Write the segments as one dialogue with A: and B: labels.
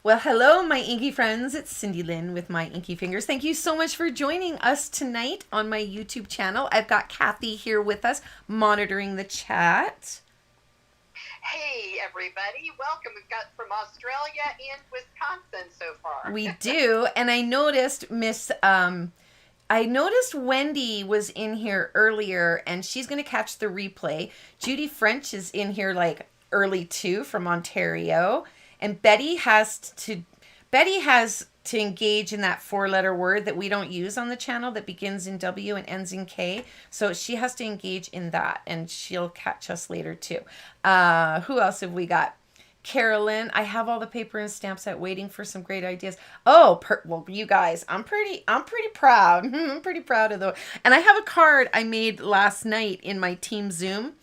A: Well, hello, my inky friends. It's Cindy Lynn with my Inky Fingers. Thank you so much for joining us tonight on my YouTube channel. I've got Kathy here with us monitoring the chat.
B: Hey, everybody. Welcome. We've got from Australia and Wisconsin so far.
A: We do. And I noticed Wendy was in here earlier, and she's going to catch the replay. Judy French is in here like early too from Ontario. And Betty has to engage in that four-letter word that we don't use on the channel that begins in W and ends in K. So she has to engage in that, and she'll catch us later too. Who else have we got? Carolyn, I have all the paper and stamps out waiting for some great ideas. Oh, well, you guys, I'm pretty proud. I'm pretty proud of those. And I have a card I made last night in my team Zoom,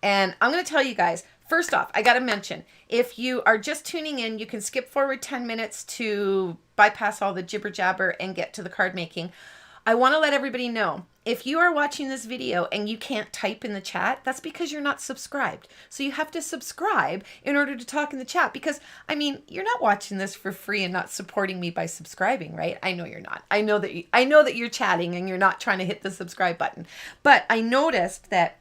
A: and I'm going to tell you guys. First off, I got to mention, if you are just tuning in, you can skip forward 10 minutes to bypass all the jibber jabber and get to the card making. I want to let everybody know, if you are watching this video and you can't type in the chat, that's because you're not subscribed. So you have to subscribe in order to talk in the chat, because, I mean, you're not watching this for free and not supporting me by subscribing, right? I know you're not. I know that you're chatting and you're not trying to hit the subscribe button. But I noticed that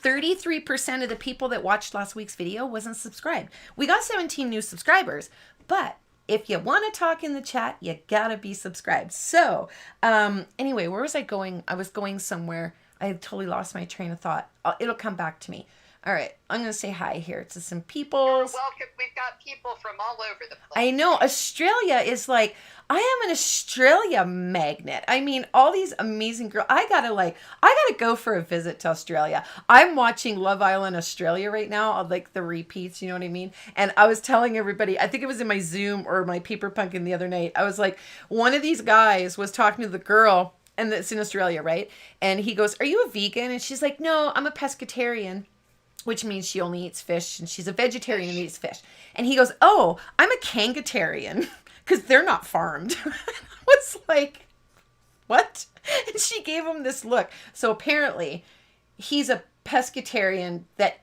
A: 33% of the people that watched last week's video wasn't subscribed. We got 17 new subscribers, but if you want to talk in the chat, you gotta be subscribed. So, anyway, where was I going? I was going somewhere. I totally lost my train of thought. It'll come back to me. All right, I'm going to say hi here to some people.
B: You're welcome. We've got people from all over the place.
A: I know. Australia is like, I am an Australia magnet. I mean, all these amazing girls. I gotta go for a visit to Australia. I'm watching Love Island Australia right now, like the repeats, you know what I mean? And I was telling everybody, I think it was in my Zoom or my Paper Pumpkin the other night, I was like, one of these guys was talking to the girl, and it's in Australia, right? And he goes, "Are you a vegan?" And she's like, "No, I'm a pescatarian," which means she only eats fish, and she's a vegetarian and eats fish. And he goes, "Oh, I'm a kangatarian," because they're not farmed. I was like, what? And she gave him this look. So apparently he's a pescatarian that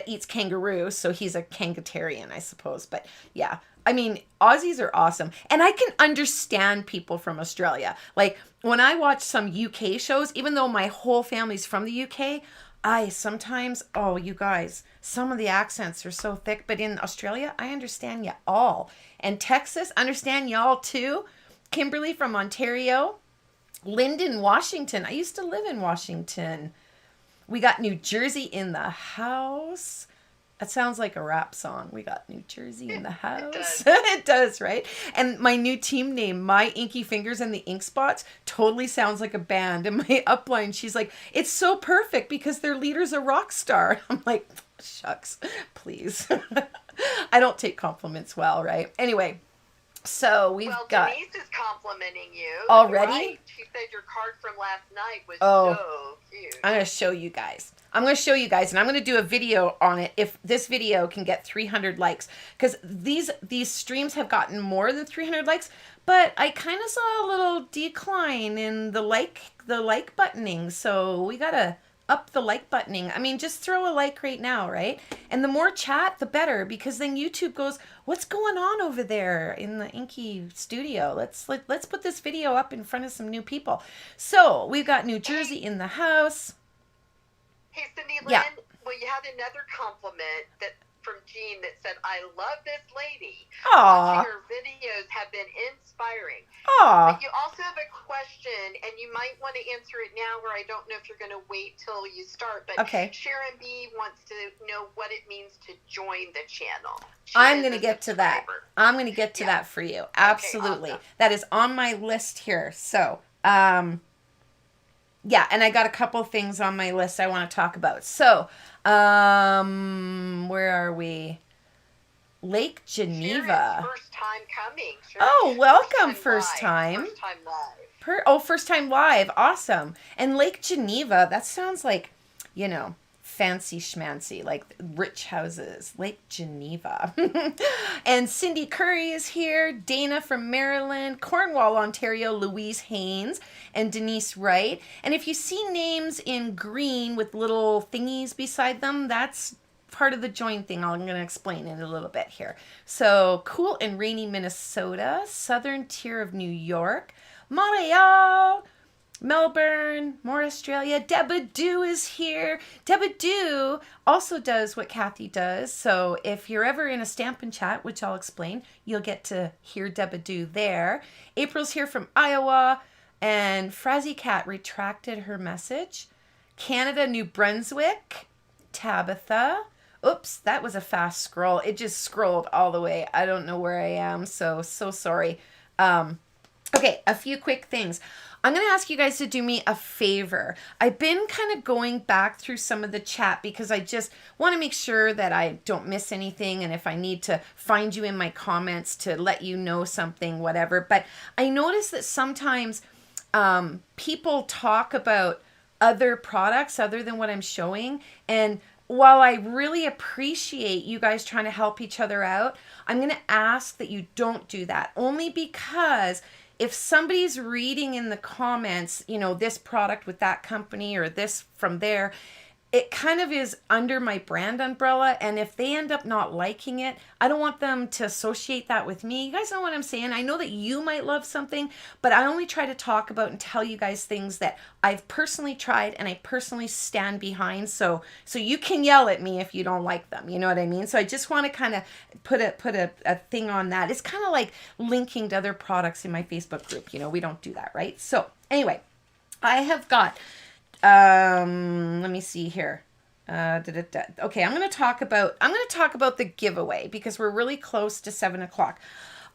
A: eats kangaroo, so he's a kangatarian, I suppose. But yeah, I mean, Aussies are awesome. And I can understand people from Australia. Like, when I watch some UK shows, even though my whole family's from the UK, I sometimes, oh, you guys, some of the accents are so thick, but in Australia, I understand you all. And Texas, understand y'all too. Kimberly from Ontario. Lyndon, Washington. I used to live in Washington. We got New Jersey in the house. That sounds like a rap song. We got New Jersey in the house. It does, right? And my new team name, My Inky Fingers and the Ink Spots, totally sounds like a band. And my upline, she's like, "It's so perfect because their leader's a rock star." I'm like, shucks, please. I don't take compliments well, right? Anyway, so we've got...
B: Denise is complimenting you.
A: Already?
B: Right? She said your card from last night was so cute.
A: I'm going to show you guys. And I'm going to do a video on it if this video can get 300 likes. Because these streams have gotten more than 300 likes, but I kind of saw a little decline in the like buttoning. So we got to up the like buttoning. I mean, just throw a like right now, right? And the more chat, the better, because then YouTube goes, "What's going on over there in the Inky studio? Let's put this video up in front of some new people." So we've got New Jersey in the house.
B: Hey, Cindy Lynn,
A: yeah.
B: Well, you had another compliment from Jean that said, "I love this lady.
A: Aww.
B: Watching her videos have been inspiring."
A: Aww.
B: But you also have a question, and you might want to answer it now, or I don't know if you're going to wait till you start. But
A: okay.
B: Sharon B wants to know what it means to join the channel.
A: I'm going to get to that. I'm going to get to that for you. Absolutely.
B: Okay, awesome.
A: That is on my list here. So, yeah, and I got a couple things on my list I want to talk about. So, where are we? Lake Geneva.
B: First time coming.
A: Oh, welcome, first time.
B: First time live.
A: First time live. Awesome. And Lake Geneva, that sounds like, you know, fancy schmancy, like rich houses. Lake Geneva. And Cindy Curry is here. Dana from Maryland. Cornwall, Ontario. Louise Haynes. And Denise Wright. And if you see names in green with little thingies beside them, that's part of the join thing. I'm going to explain in a little bit here. So cool and rainy Minnesota, southern tier of New York, Montreal, Melbourne, more Australia. Debadoo is here. Debadoo also does what Kathy does. So if you're ever in a Stampin' Chat, which I'll explain, you'll get to hear Debadoo there. April's here from Iowa. And Frazzy Cat retracted her message. Canada, New Brunswick. Tabitha. Oops, that was a fast scroll. It just scrolled all the way. I don't know where I am, so sorry. Okay, a few quick things. I'm going to ask you guys to do me a favor. I've been kind of going back through some of the chat because I just want to make sure that I don't miss anything, and if I need to find you in my comments to let you know something, whatever. But I notice that sometimes people talk about other products other than what I'm showing, and while I really appreciate you guys trying to help each other out, I'm going to ask that you don't do that, only because if somebody's reading in the comments, you know, this product with that company or this from there, it kind of is under my brand umbrella. And if they end up not liking it, I don't want them to associate that with me. You guys know what I'm saying? I know that you might love something, but I only try to talk about and tell you guys things that I've personally tried and I personally stand behind. So you can yell at me if you don't like them. You know what I mean? So I just want to kind of put a thing on that. It's kind of like linking to other products in my Facebook group. You know, we don't do that, right? So anyway, I have got... let me see here. Okay, I'm going to talk about the giveaway because we're really close to 7 o'clock.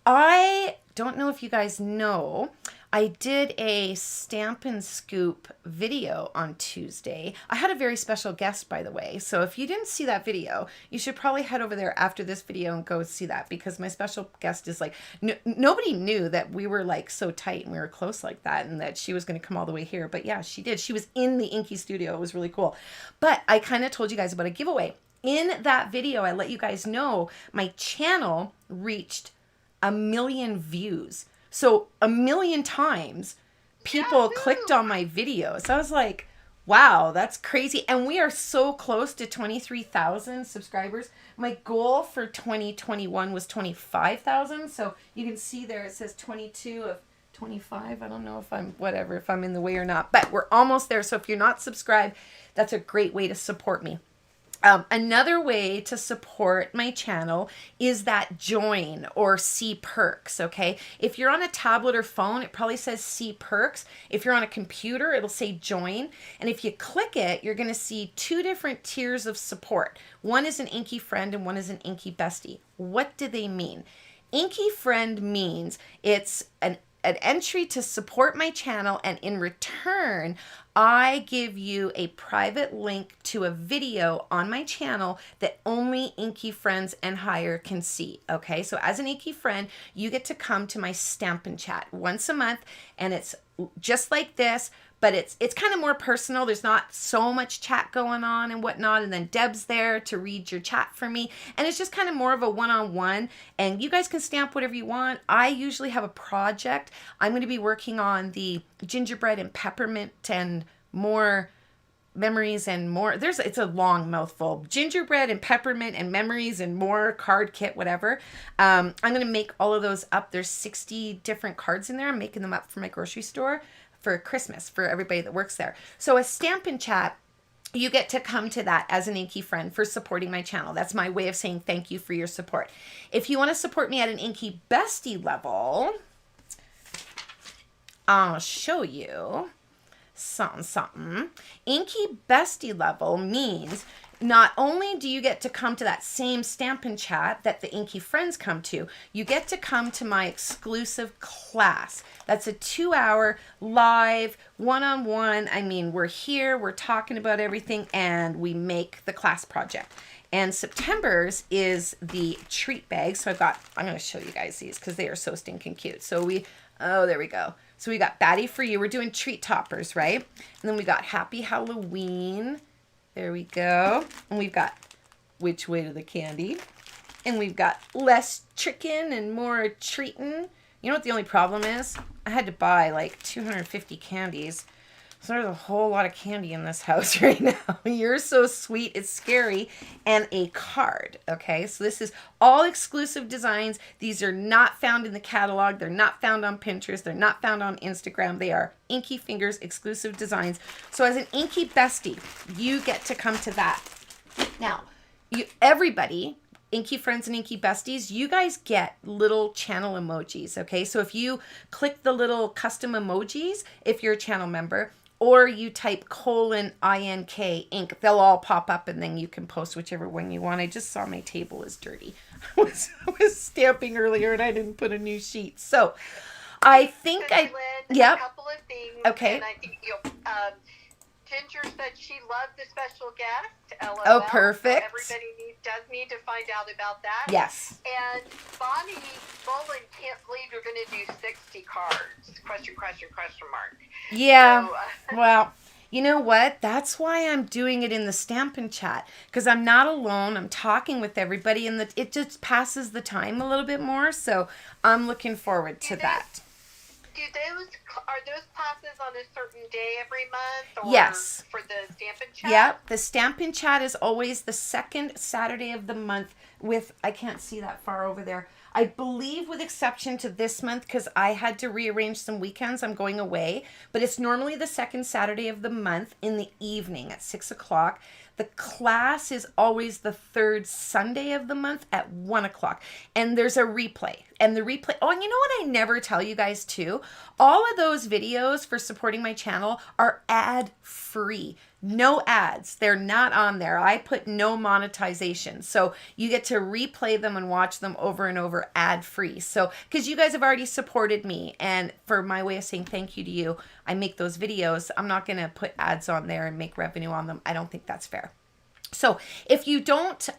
A: I don't know if you guys know, I did a Stampin' Scoop video on Tuesday. I had a very special guest, by the way. So if you didn't see that video, you should probably head over there after this video and go see that, because my special guest is like, nobody knew that we were like so tight and we were close like that and that she was going to come all the way here. But yeah, she did. She was in the Inkie studio. It was really cool. But I kind of told you guys about a giveaway. In that video, I let you guys know my channel reached 1 million views. So 1 million times people clicked on my videos. I was like, wow, that's crazy. And we are so close to 23,000 subscribers. My goal for 2021 was 25,000. So you can see there, it says 22 of 25. I don't know if I'm in the way or not, but we're almost there. So if you're not subscribed, that's a great way to support me. Another way to support my channel is that join or see perks, okay? If you're on a tablet or phone, it probably says see perks. If you're on a computer, it'll say join. And if you click it, you're gonna see 2 different tiers of support. One is an Inkie friend and one is an Inkie bestie. What do they mean? Inkie friend means it's an entry to support my channel, and in return, I give you a private link to a video on my channel that only Inkie friends and higher can see, okay? So as an Inkie friend, you get to come to my Stampin' Chat once a month, and it's just like this, but it's kind of more personal. There's not so much chat going on and whatnot, and then Deb's there to read your chat for me, and it's just kind of more of a one-on-one, and you guys can stamp whatever you want. I usually have a project. I'm going to be working on the gingerbread and peppermint and more memories and more. It's a long mouthful. Gingerbread and peppermint and memories and more card kit, whatever. I'm going to make all of those up. There's 60 different cards in there. I'm making them up for my grocery store for Christmas for everybody that works there. So a Stampin' Chat, you get to come to that as an Inkie friend for supporting my channel. That's my way of saying thank you for your support. If you want to support me at an Inkie bestie level, I'll show you something. Inkie bestie level means not only do you get to come to that same Stampin' Chat that the Inkie friends come to, you get to come to my exclusive class. That's a 2-hour live one-on-one. I mean, we're here, we're talking about everything, and we make the class project. And September's is the treat bag. So I'm going to show you guys these because they are so stinking cute. So there we go. So we got Batty for You. We're doing treat toppers, right? And then we got Happy Halloween. There we go. And we've got Which Way to the Candy. And we've got Less Trickin' and More Treatin'. You know what the only problem is? I had to buy like 250 candies. So there's a whole lot of candy in this house right now. You're so sweet. It's scary. And a card. Okay. So this is all exclusive designs. These are not found in the catalog. They're not found on Pinterest. They're not found on Instagram. They are Inkie Fingers exclusive designs. So as an Inkie bestie, you get to come to that. Now, everybody, Inkie friends and Inkie besties, you guys get little channel emojis. Okay. So if you click the little custom emojis, if you're a channel member, or you type :INK ink, they'll all pop up and then you can post whichever one you want. I just saw my table is dirty. I was stamping earlier and I didn't put a new sheet. So I think
B: Lynn,
A: yep.
B: A couple of things.
A: Okay.
B: And I think Ginger said she loved the special guest. LOL.
A: Oh, perfect.
B: So everybody does need to find out about that.
A: Yes.
B: And Bonnie Bolin can't believe you're going to do 60 cards. Question mark.
A: Yeah.
B: So,
A: well, you know what? That's why I'm doing it in the Stampin' Chat, because I'm not alone. I'm talking with everybody, and it just passes the time a little bit more. So I'm looking forward to that.
B: Are those classes on a certain day every month? Or
A: yes.
B: For the Stampin' Chat?
A: Yep. The Stampin' Chat is always the second Saturday of the month with, I can't see that far over there. I believe with exception to this month because I had to rearrange some weekends. I'm going away. But it's normally the second Saturday of the month in the evening at 6 o'clock. The class is always the third Sunday of the month at 1 o'clock. And there's a replay. And the replay, oh, and you know what I never tell you guys too? All of those videos for supporting my channel are ad-free. No ads. They're not on there. I put no monetization. So you get to replay them and watch them over and over ad-free. So, because you guys have already supported me, and for my way of saying thank you to you, I make those videos. I'm not going to put ads on there and make revenue on them. I don't think that's fair. So if you don't,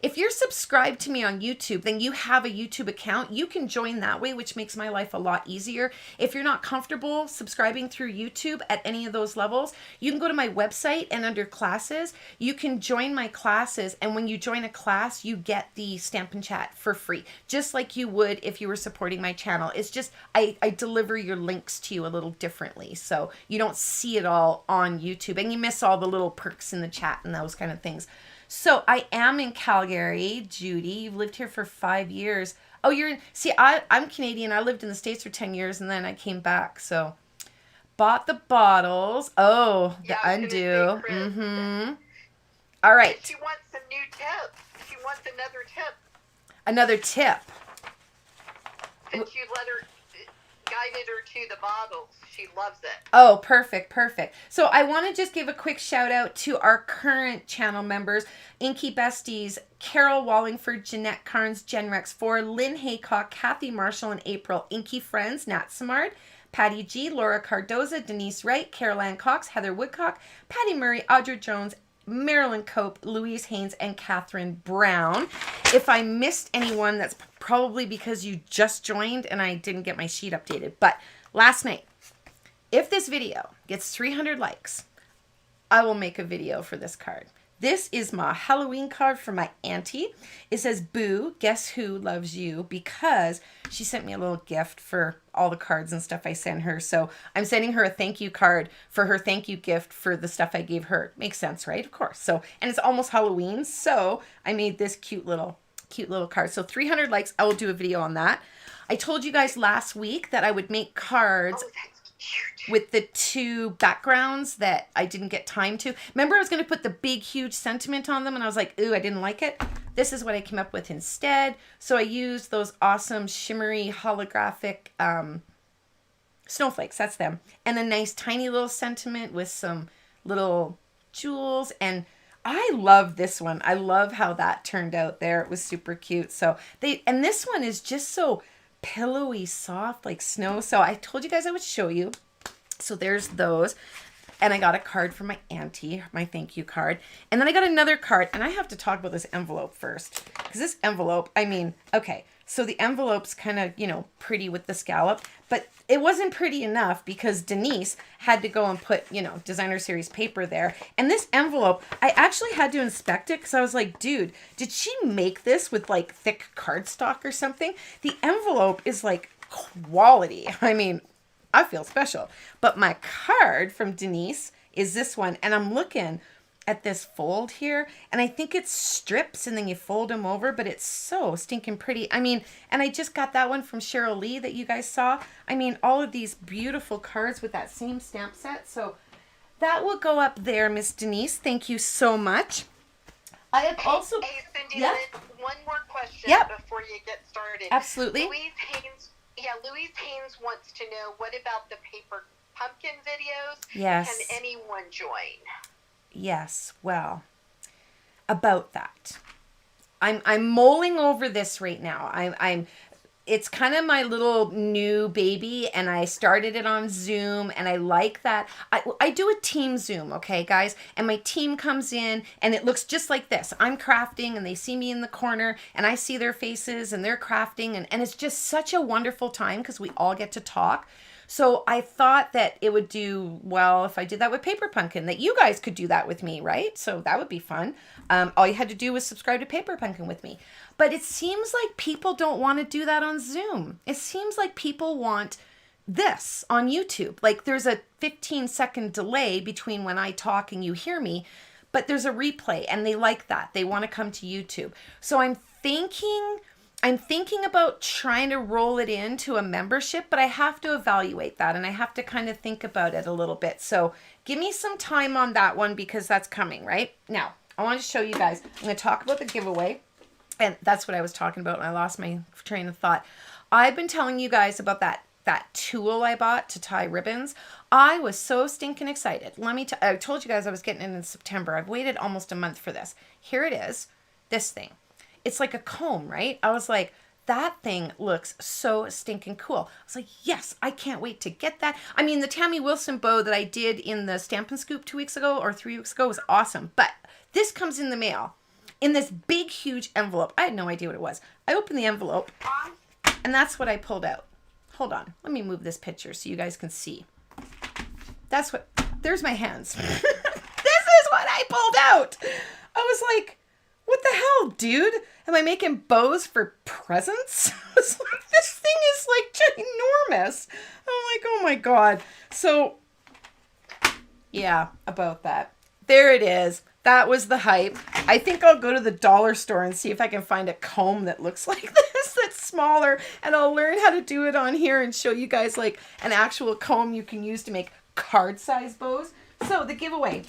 A: if you're subscribed to me on YouTube, then you have a YouTube account. You can join that way, which makes my life a lot easier. If you're not comfortable subscribing through YouTube at any of those levels, you can go to my website and under classes, you can join my classes. And when you join a class, you get the Stampin' Chat for free, just like you would if you were supporting my channel. It's just, I deliver your links to you a little differently. So you don't see it all on YouTube and you miss all the little perks in the chat and those kind of things. So I am in Calgary. Judy, you've lived here for 5 years. Oh, you're in, see, I'm Canadian. I lived in the States for 10 years and then I came back. So bought the bottles. Oh, the undo. All right.
B: She wants some new tips. She wants another tip.
A: Another tip.
B: Since you guided her to the bottles. She loves it.
A: Oh, perfect, perfect. So I want to just give a quick shout out to our current channel members, Inkie Besties, Carol Wallingford, Jeanette Carnes, Jen Rex 4, Lynn Haycock, Kathy Marshall and April, Inkie Friends, Nat Samard, Patty G, Laura Cardoza, Denise Wright, Carol Ann Cox, Heather Woodcock, Patty Murray, Audra Jones, Marilyn Cope, Louise Haynes, and Catherine Brown. If I missed anyone, that's probably because you just joined and I didn't get my sheet updated. But last night, if this video gets 300 likes, I will make a video for this card. This is my Halloween card for my auntie. It says, Boo, guess who loves you? Because she sent me a little gift for all the cards and stuff I sent her. So I'm sending her a thank you card for her thank you gift for the stuff I gave her. Makes sense, right? Of course. So, and it's almost Halloween. So I made this cute little card. So 300 likes, I will do a video on that. I told you guys last week that I would make cards with the two backgrounds that I didn't get time to. Remember, I was going to put the big, huge sentiment on them, and I was like, ooh, I didn't like it. This is what I came up with instead. So I used those awesome shimmery holographic snowflakes. That's them. And a nice tiny little sentiment with some little jewels. And I love this one. I love how that turned out there. It was super cute. So and this one is just so pillowy soft like snow. So I told you guys I would show you. So there's those. And I got a card from my auntie, my thank you card. And then I got another card. And I have to talk about this envelope first. Because this envelope, I mean, okay. So the envelope's kind of, you know, pretty with the scallop. But it wasn't pretty enough because Denise had to go and put, you know, designer series paper there. And this envelope, I actually had to inspect it because I was like, dude, did she make this with like thick cardstock or something? The envelope is like quality. I mean, I feel special. But my card from Denise is this one. And I'm looking at this fold here. And I think it's strips and then you fold them over. But it's so stinking pretty. I mean, and I just got that one from Cheryl Lee that you guys saw. I mean, all of these beautiful cards with that same stamp set. So that will go up there, Miss Denise. Thank you so much. I have also...
B: Hey, Cindy,
A: yeah?
B: one more question before you get started.
A: Absolutely.
B: Louise Haynes wants to know, what about the paper pumpkin videos?
A: Yes.
B: Can anyone join?
A: Yes. Well, about that. I'm mulling over this right now. It's kind of my little new baby, and I started it on Zoom, and I like that. I do a team Zoom, okay, guys? And my team comes in, and it looks just like this. I'm crafting, and they see me in the corner, and I see their faces, and they're crafting, and it's just such a wonderful time because we all get to talk. So I thought that it would do well if I did that with Paper Pumpkin, that you guys could do that with me, right? So that would be fun. All you had to do was subscribe to Paper Pumpkin with me. But it seems like people don't want to do that on Zoom. It seems like people want this on YouTube. Like there's a 15-second delay between when I talk and you hear me, but there's a replay and they like that. They want to come to YouTube. So I'm thinking about trying to roll it into a membership, but I have to evaluate that and I have to kind of think about it a little bit. So give me some time on that one because that's coming, right? Now, I want to show you guys. I'm going to talk about the giveaway. And that's what I was talking about and I lost my train of thought. I've been telling you guys about that tool I bought to tie ribbons. I was so stinking excited. I told you guys I was getting it in September. I've waited almost a month for this. Here it is, this thing. It's like a comb, right? I was like, that thing looks so stinking cool. I was like, yes, I can't wait to get that. I mean, the Tammy Wilson bow that I did in the Stampin' Scoop 2 weeks ago or 3 weeks ago was awesome. But this comes in the mail in this big, huge envelope. I had no idea what it was. I opened the envelope, and that's what I pulled out. Hold on. Let me move this picture so you guys can see. There's my hands. This is what I pulled out. I was like, what the hell, dude? Am I making bows for presents? I was like, this thing is like ginormous. I'm like, oh my God. So, yeah, about that. There it is. That was the hype. I think I'll go to the dollar store and see if I can find a comb that looks like this, that's smaller, and I'll learn how to do it on here and show you guys like an actual comb you can use to make card-size bows. So the giveaway.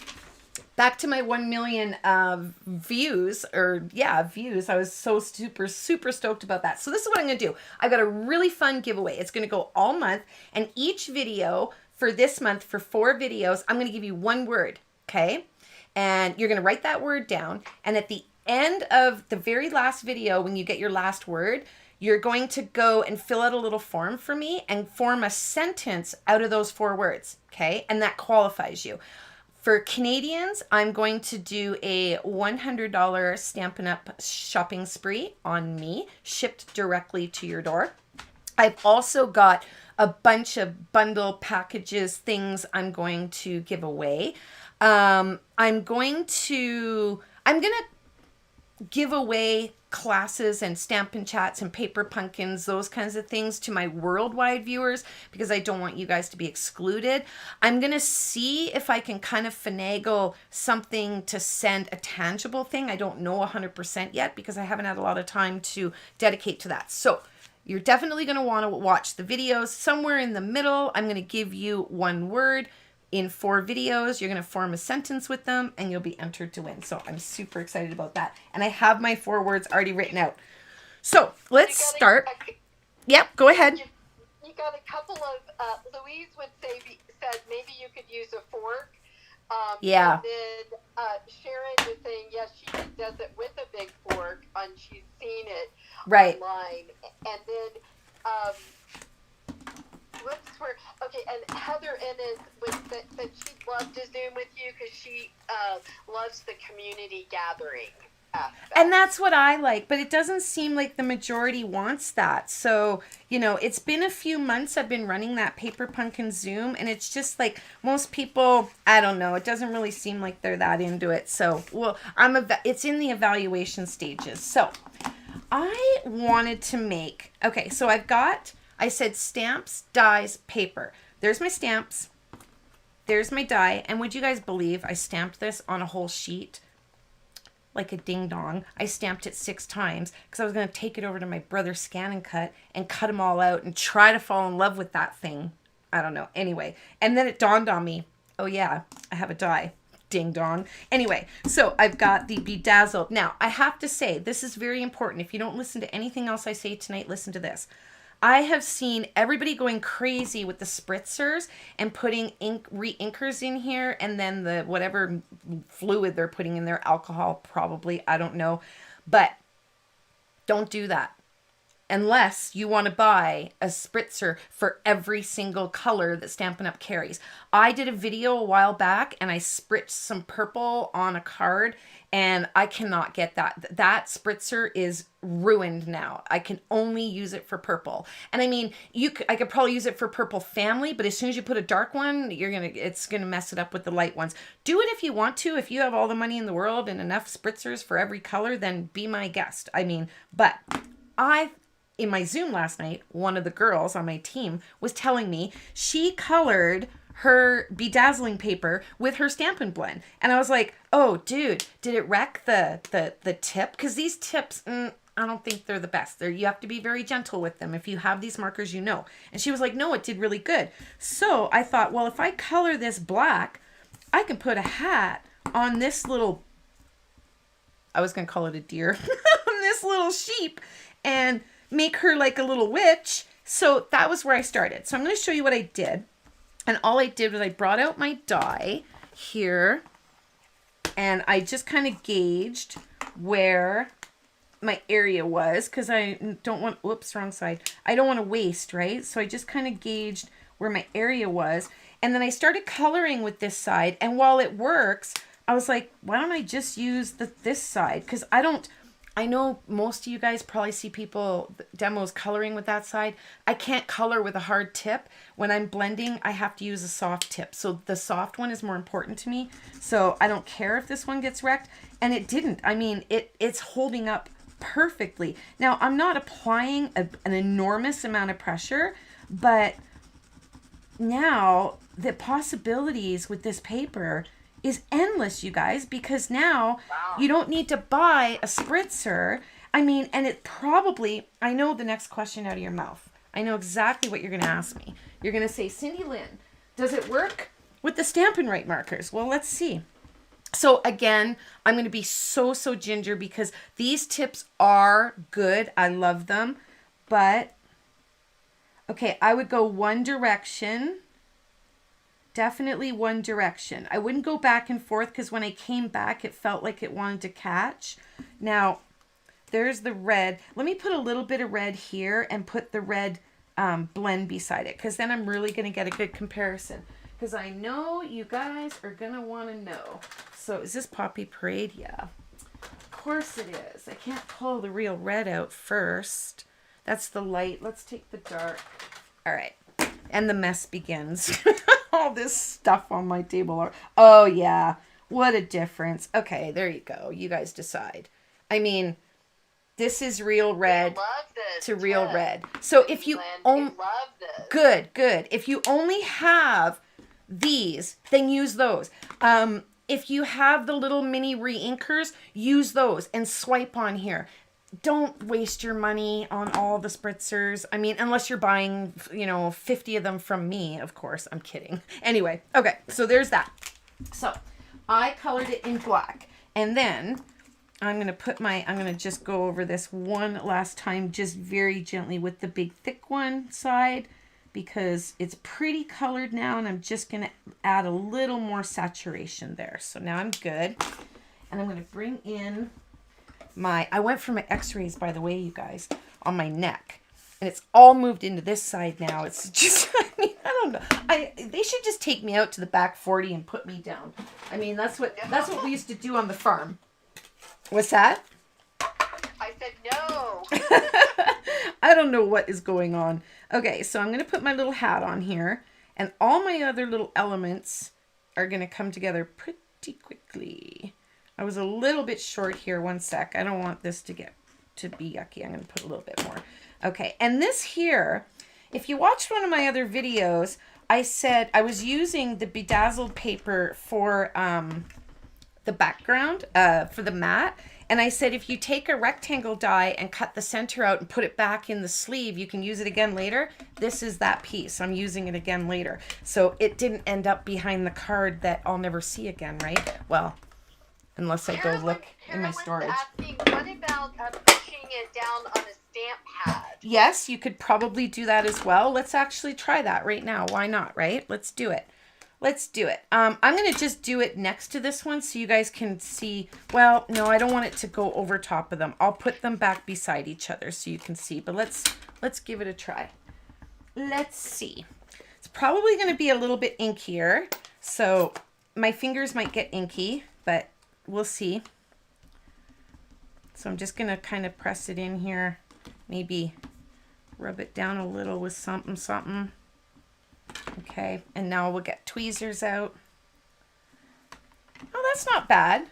A: Back to my 1 million views. I was so super stoked about that. So this is what I'm going to do. I've got a really fun giveaway. It's going to go all month, and each video for this month, for 4 videos, I'm going to give you one word, okay? And you're going to write that word down. And at the end of the very last video, when you get your last word, you're going to go and fill out a little form for me and form a sentence out of those 4 words. Okay. And that qualifies you. For Canadians, I'm going to do a $100 Stampin' Up shopping spree on me, shipped directly to your door. I've also got a bunch of bundle packages, things I'm going to give away. I'm going to give away classes and Stampin' Chats and Paper Pumpkins, those kinds of things to my worldwide viewers because I don't want you guys to be excluded. I'm going to see if I can kind of finagle something to send a tangible thing. I don't know 100% yet because I haven't had a lot of time to dedicate to that. So you're definitely going to want to watch the videos. Somewhere in the middle, I'm going to give you one word. In 4 videos, you're going to form a sentence with them and you'll be entered to win. So I'm super excited about that. And I have my 4 words already written out. So let's start. Yep, go ahead.
B: You got a couple of, Louise said maybe you could use a fork.
A: Yeah.
B: And then Sharon was saying, yes, she does it with a big fork and she's seen it online. And then, and Heather Ennis said she'd love to Zoom with you because she loves the community gathering aspect.
A: And that's what I like, but it doesn't seem like the majority wants that. So, it's been a few months I've been running that Paper Pumpkin Zoom, and it's just like most people, I don't know, it doesn't really seem like they're that into it. So, it's in the evaluation stages. So, I wanted to make, so I said stamps, dies, paper. there's my stamps. There's my die. And would you guys believe I stamped this on a whole sheet? Like a ding dong. I stamped it 6 times because I was going to take it over to my brother's Scan and Cut and cut them all out and try to fall in love with that thing. I don't know. Anyway, and then it dawned on me, oh yeah, I have a die. Ding dong. Anyway, so I've got the Bedazzled. Now, I have to say, this is very important. If you don't listen to anything else I say tonight, listen to this. I have seen everybody going crazy with the spritzers and putting re-inkers in here, and then the whatever fluid they're putting in there, alcohol probably, I don't know. But don't do that unless you want to buy a spritzer for every single color that Stampin' Up! Carries. I did a video a while back and I spritzed some purple on a card, and I cannot get that. That spritzer is ruined now. I can only use it for purple. And I mean, I could probably use it for purple family, but as soon as you put a dark one, it's gonna mess it up with the light ones. Do it if you want to. If you have all the money in the world and enough spritzers for every color, then be my guest. I mean, but in my Zoom last night, one of the girls on my team was telling me she colored her bedazzling paper with her Stampin' Blend. And I was like, oh, dude, did it wreck the tip? Because these tips, I don't think they're the best. You have to be very gentle with them. If you have these markers, you know. And she was like, no, it did really good. So I thought, well, if I color this black, I can put a hat on this little, I was going to call it a deer, on this little sheep, and make her like a little witch. So that was where I started. So I'm going to show you what I did. And all I did was I brought out my die here, and I just kind of gauged where my area was, because I don't want, whoops, wrong side. I don't want to waste, right? So I just kind of gauged where my area was. And then I started coloring with this side. And while it works, I was like, why don't I just use this side? Because I know most of you guys probably see people, demos coloring with that side. I can't color with a hard tip. When I'm blending, I have to use a soft tip. So the soft one is more important to me. So I don't care if this one gets wrecked. And it didn't. I mean, it's holding up perfectly. Now, I'm not applying an enormous amount of pressure, but now the possibilities with this paper is endless, you guys, because now you don't need to buy a spritzer. I mean, and it probably, I know the next question out of your mouth. I know exactly what you're going to ask me. You're going to say, Cindy Lynn, does it work with the Stampin' Right markers? Well, let's see. So again, I'm going to be so ginger because these tips are good. I love them. But, okay, I would go one direction. Definitely one direction. I wouldn't go back and forth because when I came back, it felt like it wanted to catch. Now, there's the red. Let me put a little bit of red here and put the red blend beside it, because then I'm really going to get a good comparison. Because I know you guys are going to want to know. So is this Poppy Parade? Yeah. Of course it is. I can't pull the real red out first. That's the light. Let's take the dark. All right. And the mess begins. All this stuff on my table. Oh, yeah. What a difference. Okay, there you go. You guys decide. I mean, this is real red to real red. So if you only... Good. If you only have these, then use those. If you have the little mini re-inkers, use those and swipe on here. Don't waste your money on all the spritzers. I mean, unless you're buying, 50 of them from me, of course. I'm kidding. Anyway, okay, so there's that. So I colored it in black. And then I'm going to just go over this one last time, just very gently with the big thick one side, because it's pretty colored now, and I'm just going to add a little more saturation there. So now I'm good. And I'm going to bring in I went for my x-rays, by the way, you guys, on my neck, and it's all moved into this side now. It's just, I mean, I don't know. They should just take me out to the back 40 and put me down. I mean, that's what we used to do on the farm. What's that?
B: I said no.
A: I don't know what is going on. Okay, so I'm going to put my little hat on here, and all my other little elements are going to come together pretty quickly. I was a little bit short here. One sec. I don't want this to be yucky. I'm going to put a little bit more. Okay. And this here, if you watched one of my other videos, I said I was using the bedazzled paper for the background, for the mat. And I said, if you take a rectangle die and cut the center out and put it back in the sleeve, you can use it again later. This is that piece. I'm using it again later. So it didn't end up behind the card that I'll never see again, right? Well, unless I go look in my storage.
B: Asking, what about pushing it down on a stamp pad?
A: Yes, you could probably do that as well. Let's actually try that right now. Why not, right? Let's do it. Let's do it. I'm going to just do it next to this one so you guys can see. Well, no, I don't want it to go over top of them. I'll put them back beside each other so you can see. But let's give it a try. Let's see. It's probably going to be a little bit inkier. So my fingers might get inky, but we'll see. So I'm just going to kind of press it in here. Maybe rub it down a little with something. Okay, and now we'll get tweezers out. Oh, that's not bad.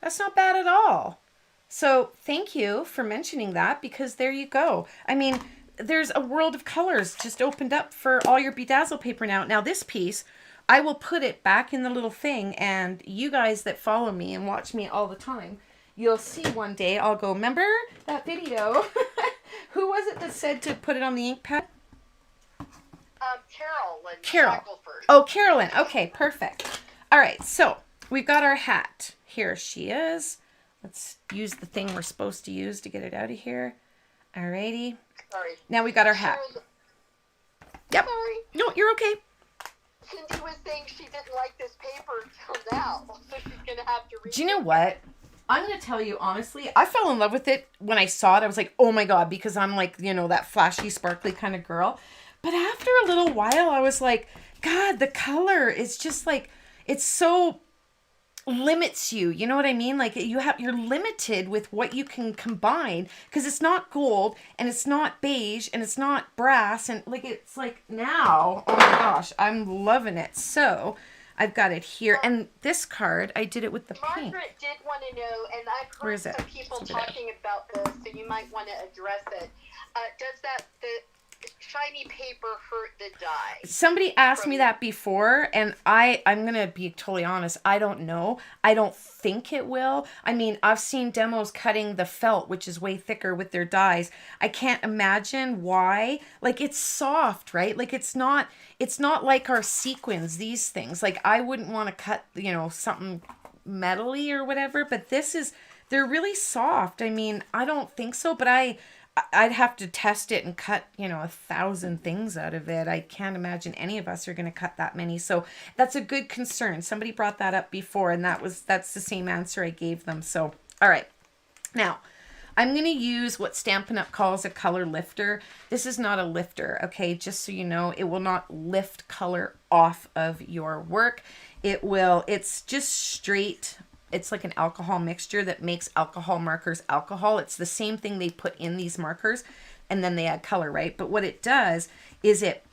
A: That's not bad at all. So thank you for mentioning that, because there you go. I mean, there's a world of colors just opened up for all your bedazzle paper now. Now this piece, I will put it back in the little thing, and you guys that follow me and watch me all the time, you'll see one day I'll go, remember that video? Who was it that said to put it on the ink pad?
B: Carol.
A: Oh, Carolyn. Okay, perfect. All right, so we've got our hat. Here she is. Let's use the thing we're supposed to use to get it out of here. All righty.
B: Sorry.
A: Now we got our hat. Yep.
B: Sorry.
A: No, you're okay.
B: Cindy was saying she didn't like this paper until now, so she's going to have to read it.
A: Do you know what? I'm going to tell you honestly, I fell in love with it when I saw it. I was like, oh my God, because I'm like, you know, that flashy, sparkly kind of girl. But after a little while, I was like, God, the color is just like, it's so limits you. You know what I mean? Like you're limited with what you can combine, because it's not gold and it's not beige and it's not brass. And like, it's like now, oh my gosh, I'm loving it. So I've got it here. And this card, I did it with the pink.
B: Margaret did want to know, and I've heard some people talking about this, so you might want to address it. Does the shiny paper hurt the die?
A: Somebody asked me that before, and I'm going to be totally honest. I don't know. I don't think it will. I mean, I've seen demos cutting the felt, which is way thicker, with their dies. I can't imagine why. Like, it's soft, right? Like, it's not like our sequins, these things. Like, I wouldn't want to cut, you know, something metally or whatever, but they're really soft. I mean, I don't think so, but I'd have to test it and cut, you know, 1,000 things out of it. I can't imagine any of us are going to cut that many. So that's a good concern. Somebody brought that up before, and that's the same answer I gave them. So, all right. Now, I'm going to use what Stampin' Up calls a color lifter. This is not a lifter, okay? Just so you know, it will not lift color off of your work. It's just straight. It's like an alcohol mixture that makes alcohol markers alcohol. It's the same thing they put in these markers, and then they add color, right? But what it does is it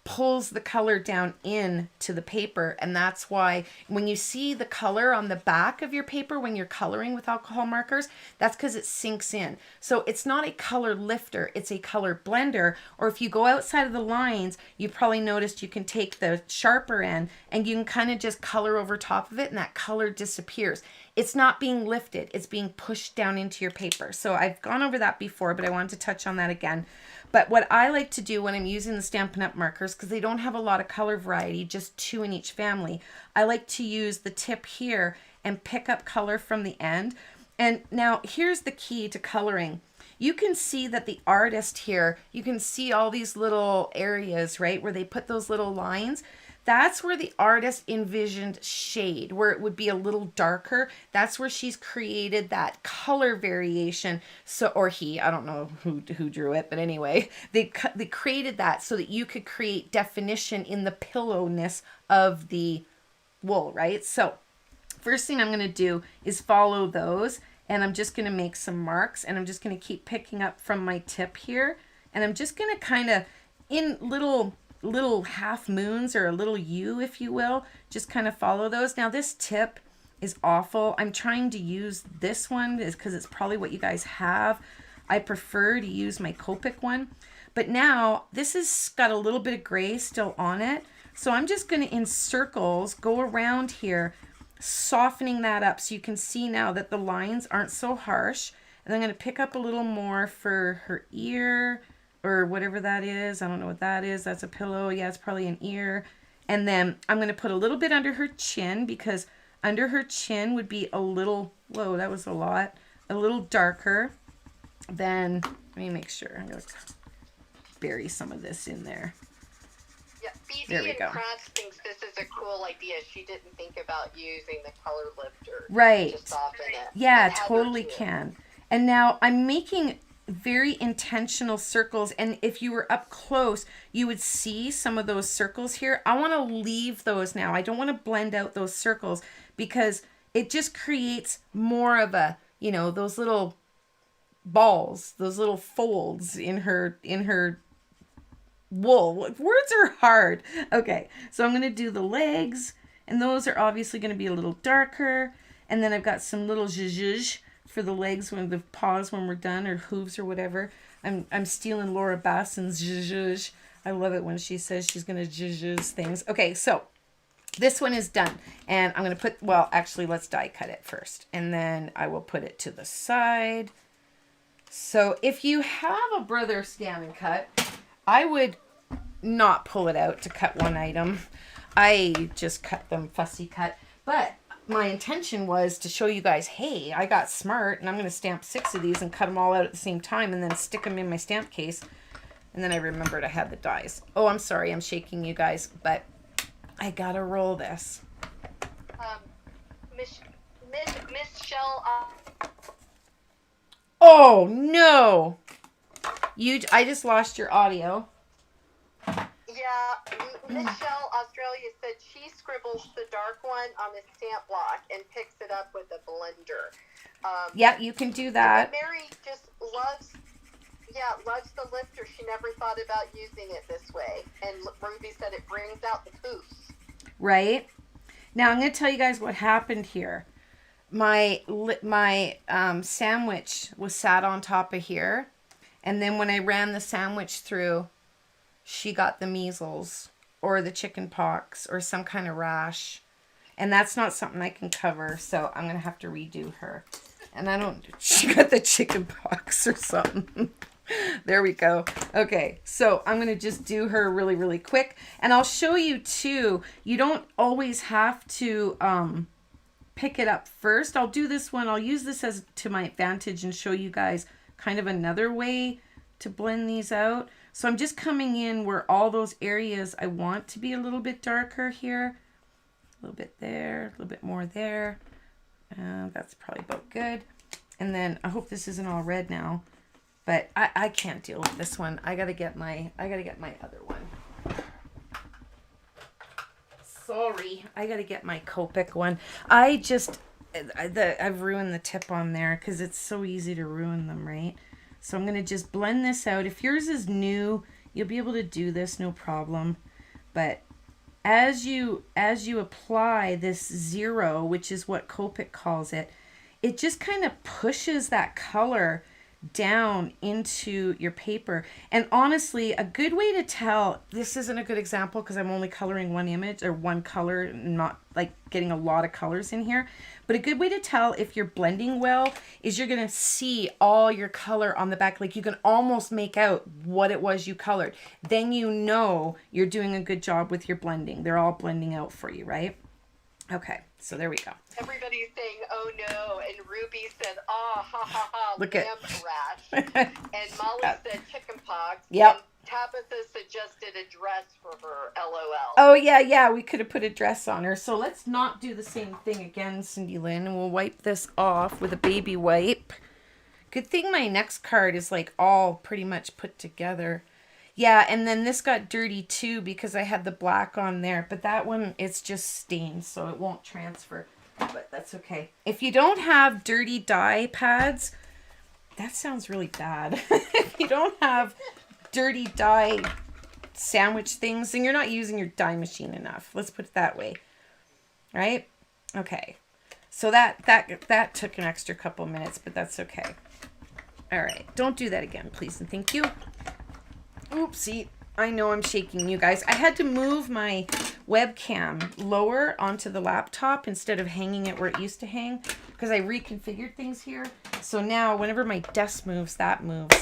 A: pulls the color down into the paper, and that's why when you see the color on the back of your paper when you're coloring with alcohol markers, that's because it sinks in. So it's not a color lifter, it's a color blender. Or if you go outside of the lines, you probably noticed you can take the sharper end and you can kind of just color over top of it, and that color disappears. It's not being lifted, it's being pushed down into your paper. So I've gone over that before, but I wanted to touch on that again. But what I like to do when I'm using the Stampin' Up markers, because they don't have a lot of color variety, just 2 in each family, I like to use the tip here and pick up color from the end. And now here's the key to coloring. You can see that the artist here, you can see all these little areas, right, where they put those little lines. That's where the artist envisioned shade, where it would be a little darker. That's where she's created that color variation. So, or he, I don't know who drew it, but anyway, they created that so that you could create definition in the pillowness of the wool, right? So first thing I'm going to do is follow those, and I'm just going to make some marks, and I'm just going to keep picking up from my tip here, and I'm just going to kind of, in little half moons, or a little U, if you will, just kind of follow those. Now this tip is awful. I'm trying to use this one because it's probably what you guys have. I prefer to use my Copic one, But now this has got a little bit of gray still on it. So I'm just going to, in circles, go around here, softening that up so you can see now that the lines aren't so harsh. And I'm going to pick up a little more for her ear or whatever that is. I don't know what that is. That's a pillow. Yeah, it's probably an ear. And then I'm going to put a little bit under her chin because under her chin would be a little, whoa, that was a lot, a little darker. Then, let me make sure. I'm going to bury some of this in there.
B: Yeah, Phoebe and Crafts thinks this is a cool idea. She didn't think about using the color lifter to soften it.
A: Yeah, totally can. And now I'm making very intentional circles, and if you were up close, you would see some of those circles here. I want to leave those now. I don't want to blend out those circles because it just creates more of a, you know, those little balls, those little folds in her wool. Words are hard. Okay, so I'm going to do the legs, and those are obviously going to be a little darker. And then I've got some little zhuzh for the legs, when the paws when we're done, or hooves or whatever. I'm stealing Laura Basson's zhuzh. I love it when she says she's going to zhuzh things. Okay, so this one is done. And I'm going to put, well, actually, let's die cut it first. And then I will put it to the side. So if you have a Brother Scan & Cut, I would not pull it out to cut one item. I just cut them fussy cut. But my intention was to show you guys, hey, I got smart and I'm going to stamp 6 of these and cut them all out at the same time and then stick them in my stamp case. And then I remembered I had the dies. Oh, I'm sorry, I'm shaking you guys, but I got to roll this.
B: Miss Shell.
A: Oh, no. I just lost your audio.
B: Yeah, Michelle Australia said she scribbles the dark one on the stamp block and picks it up with a blender.
A: Yeah, you can do that.
B: Mary just loves the lifter. She never thought about using it this way. And Ruby said it brings out the poofs.
A: Right. Now I'm going to tell you guys what happened here. My sandwich was sat on top of here. And then when I ran the sandwich through, she got the measles or the chicken pox or some kind of rash. And that's not something I can cover. So I'm going to have to redo her. And she got the chicken pox or something. There we go. Okay. So I'm going to just do her really, really quick. And I'll show you too, you don't always have to pick it up first. I'll do this one. I'll use this as to my advantage and show you guys kind of another way to blend these out. So I'm just coming in where all those areas I want to be a little bit darker here. A little bit there, a little bit more there. That's probably about good. And then I hope this isn't all red now, but I can't deal with this one. I gotta get my other one. Sorry, I gotta get my Copic one. I've ruined the tip on there because it's so easy to ruin them, right? So I'm going to just blend this out. If yours is new, you'll be able to do this, no problem. But as you apply this 0, which is what Copic calls it, it just kind of pushes that color down into your paper. And honestly, a good way to tell, this isn't a good example because I'm only coloring one image or one color and not like getting a lot of colors in here. But a good way to tell if you're blending well is you're going to see all your color on the back. Like you can almost make out what it was you colored. Then you know you're doing a good job with your blending. They're all blending out for you, right? Okay, so there we go.
B: Everybody's saying, oh no, and Ruby said, ha ha ha,
A: look
B: lamb
A: at
B: rash. And Molly said chicken pox.
A: Yep.
B: And Tabitha suggested a dress for her, LOL.
A: Oh yeah, we could have put a dress on her. So let's not do the same thing again, Cindy Lynn, and we'll wipe this off with a baby wipe. Good thing my next card is like all pretty much put together. Yeah, and then this got dirty too because I had the black on there. But that one, it's just stained, so it won't transfer. But that's okay. If you don't have dirty dye pads, that sounds really bad. If you don't have dirty dye sandwich things, then you're not using your dye machine enough. Let's put it that way. Right? Okay. So that took an extra couple minutes, but that's okay. All right. Don't do that again, please and thank you. Oopsie. I know I'm shaking you guys. I had to move my webcam lower onto the laptop instead of hanging it where it used to hang because I reconfigured things here. So now whenever my desk moves, that moves.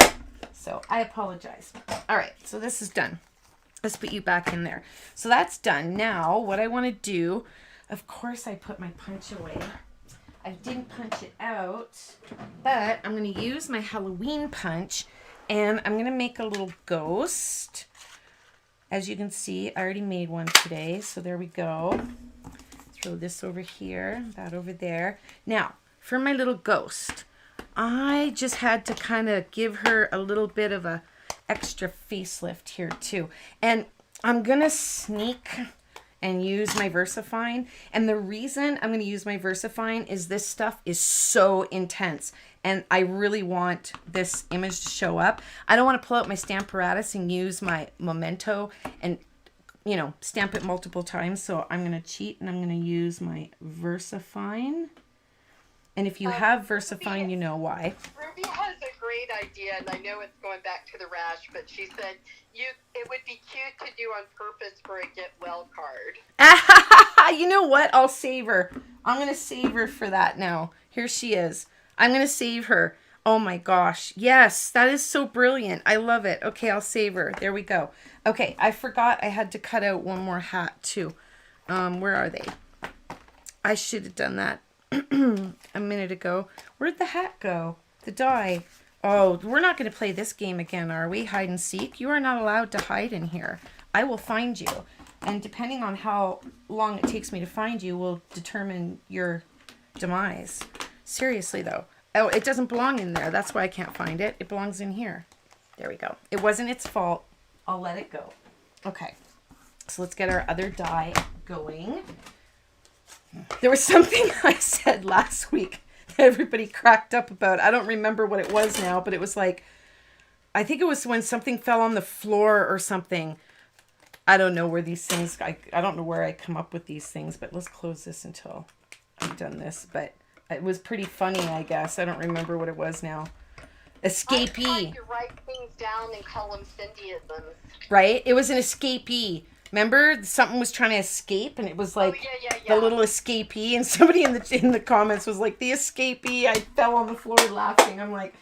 A: So I apologize. All right, so this is done. Let's put you back in there. So that's done. Now what I want to do, of course I put my punch away. I didn't punch it out, but I'm going to use my Halloween punch and I'm going to make a little ghost. As you can see, I already made one today, so there we go. Throw this over here, that over there. Now, for my little ghost, I just had to kind of give her a little bit of a extra facelift here too. And I'm going to sneak and use my VersaFine. And the reason I'm going to use my VersaFine is this stuff is so intense. And I really want this image to show up. I don't want to pull out my Stamparatus and use my Memento and, you know, stamp it multiple times. So I'm going to cheat and I'm going to use my VersaFine. And if you have VersaFine, you know why.
B: Ruby has a great idea, and I know it's going back to the rash, but she said it would be cute to do on purpose for a get well card.
A: You know what? I'll save her. I'm going to save her for that now. Here she is. I'm going to save her. Oh my gosh. Yes, that is so brilliant. I love it. Okay, I'll save her. There we go. Okay, I forgot I had to cut out one more hat too. Where are they? I should have done that a minute ago. Where'd the hat go? The die. Oh, we're not going to play this game again, are we? Hide and seek? You are not allowed to hide in here. I will find you. And depending on how long it takes me to find you will determine your demise. Seriously, though. Oh, it doesn't belong in there. That's why I can't find it. It belongs in here. There we go. It wasn't its fault. I'll let it go. Okay. So let's get our other die going. There was something I said last week that everybody cracked up about. I don't remember what it was now, but it was like, I think it was when something fell on the floor or something. I don't know where these things, I don't know where I come up with these things, but let's close this until I've done this. But it was pretty funny, I guess. I don't remember what it was now. Escapee.
B: I tried to write things down and call them Cindyisms.
A: Right? It was an escapee. Remember, something was trying to escape, and it was like the little escapee. And somebody in the comments was like, "The escapee." I fell on the floor laughing. I'm like,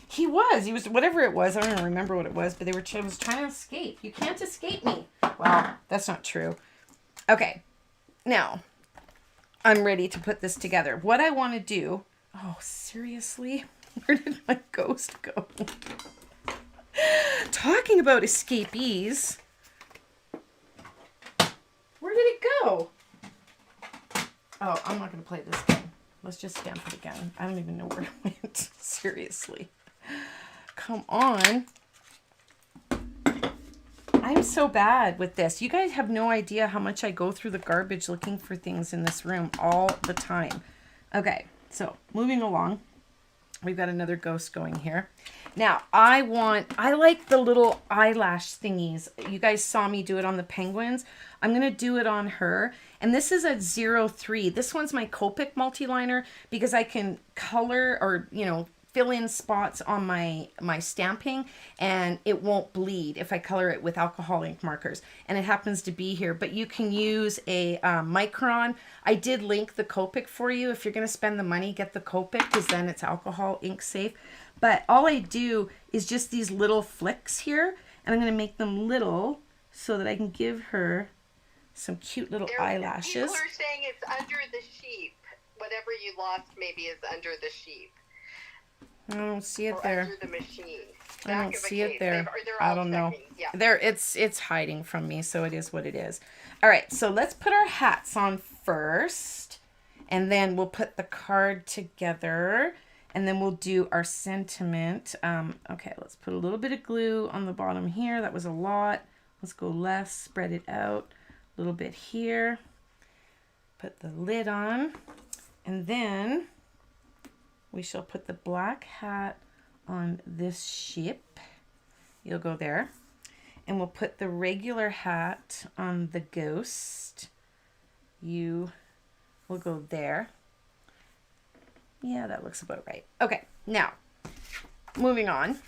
A: he was whatever it was. I don't even remember what it was, but it was trying to escape. You can't escape me. Well, that's not true. Okay, now I'm ready to put this together. What I want to do. Oh, seriously, where did my ghost go? Talking about escapees. Where did it go? Oh, I'm not going to play this game. Let's just stamp it again. I don't even know where it went. Seriously. Come on. I'm so bad with this. You guys have no idea how much I go through the garbage looking for things in this room all the time. Okay, so moving along. We've got another ghost going here. Now, I like the little eyelash thingies. You guys saw me do it on the penguins. I'm going to do it on her. And this is at 03. This one's my Copic multi-liner because I can color or, you know, fill in spots on my stamping and it won't bleed if I color it with alcohol ink markers. And it happens to be here, but you can use a Micron. I did link the Copic for you. If you're going to spend the money, get the Copic because then it's alcohol ink safe. But all I do is just these little flicks here, and I'm going to make them little so that I can give her some cute little eyelashes.
B: People are saying it's under the sheep. Whatever you lost maybe is under the sheep.
A: I don't see it there.
B: Under the machine.
A: I don't see it there. I don't know.
B: Yeah.
A: There, it's hiding from me, so it is what it is. All right, so let's put our hats on first, and then we'll put the card together, and then we'll do our sentiment. Okay, let's put a little bit of glue on the bottom here. That was a lot. Let's go less, spread it out. A little bit here. Put the lid on, and then we shall put the black hat on this sheep. You'll go there. And we'll put the regular hat on the ghost. You will go there. Yeah, that looks about right. Okay, now, moving on.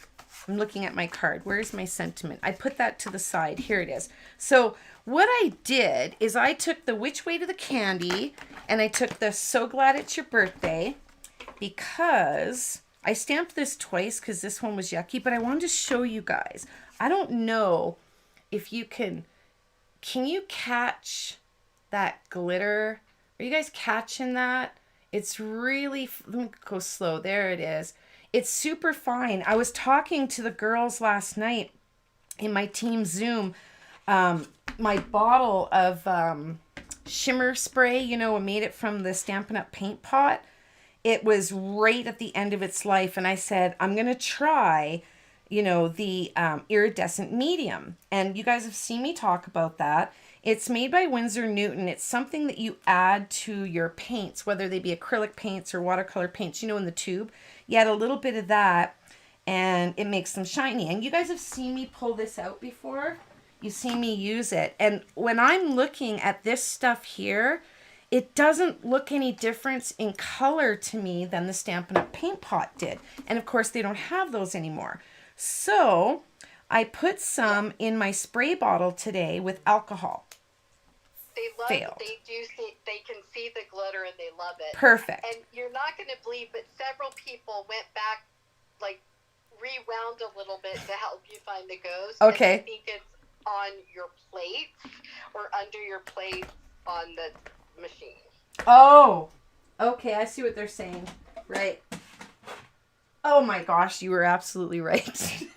A: I'm looking at my card. Where's my sentiment? I put that to the side. Here it is. So what I did is I took the Which Way to the Candy and I took the So Glad It's Your Birthday, because I stamped this twice because this one was yucky, but I wanted to show you guys. I don't know if you can you catch that glitter? Are you guys catching that? It's really, let me go slow. There it is. It's super fine. I was talking to the girls last night in my team Zoom. My bottle of shimmer spray, you know, I made it from the Stampin' Up paint pot. It was right at the end of its life. And I said, I'm going to try, you know, the Iridescent Medium. And you guys have seen me talk about that. It's made by Winsor Newton. It's something that you add to your paints, whether they be acrylic paints or watercolor paints, you know, in the tube. You add a little bit of that and it makes them shiny. And you guys have seen me pull this out before. You've seen me use it. And when I'm looking at this stuff here, it doesn't look any difference in color to me than the Stampin' Up paint pot did. And of course, they don't have those anymore. So I put some in my spray bottle today with alcohol.
B: They love
A: Failed.
B: it. They can see the glitter and they love it.
A: Perfect.
B: And you're not going to believe, but several people went back, like rewound a little bit to help you find the ghost.
A: Okay.
B: And I think it's on your plates or under your plate on the machine.
A: Oh, okay. I see what they're saying. Right. Oh my gosh, you were absolutely right.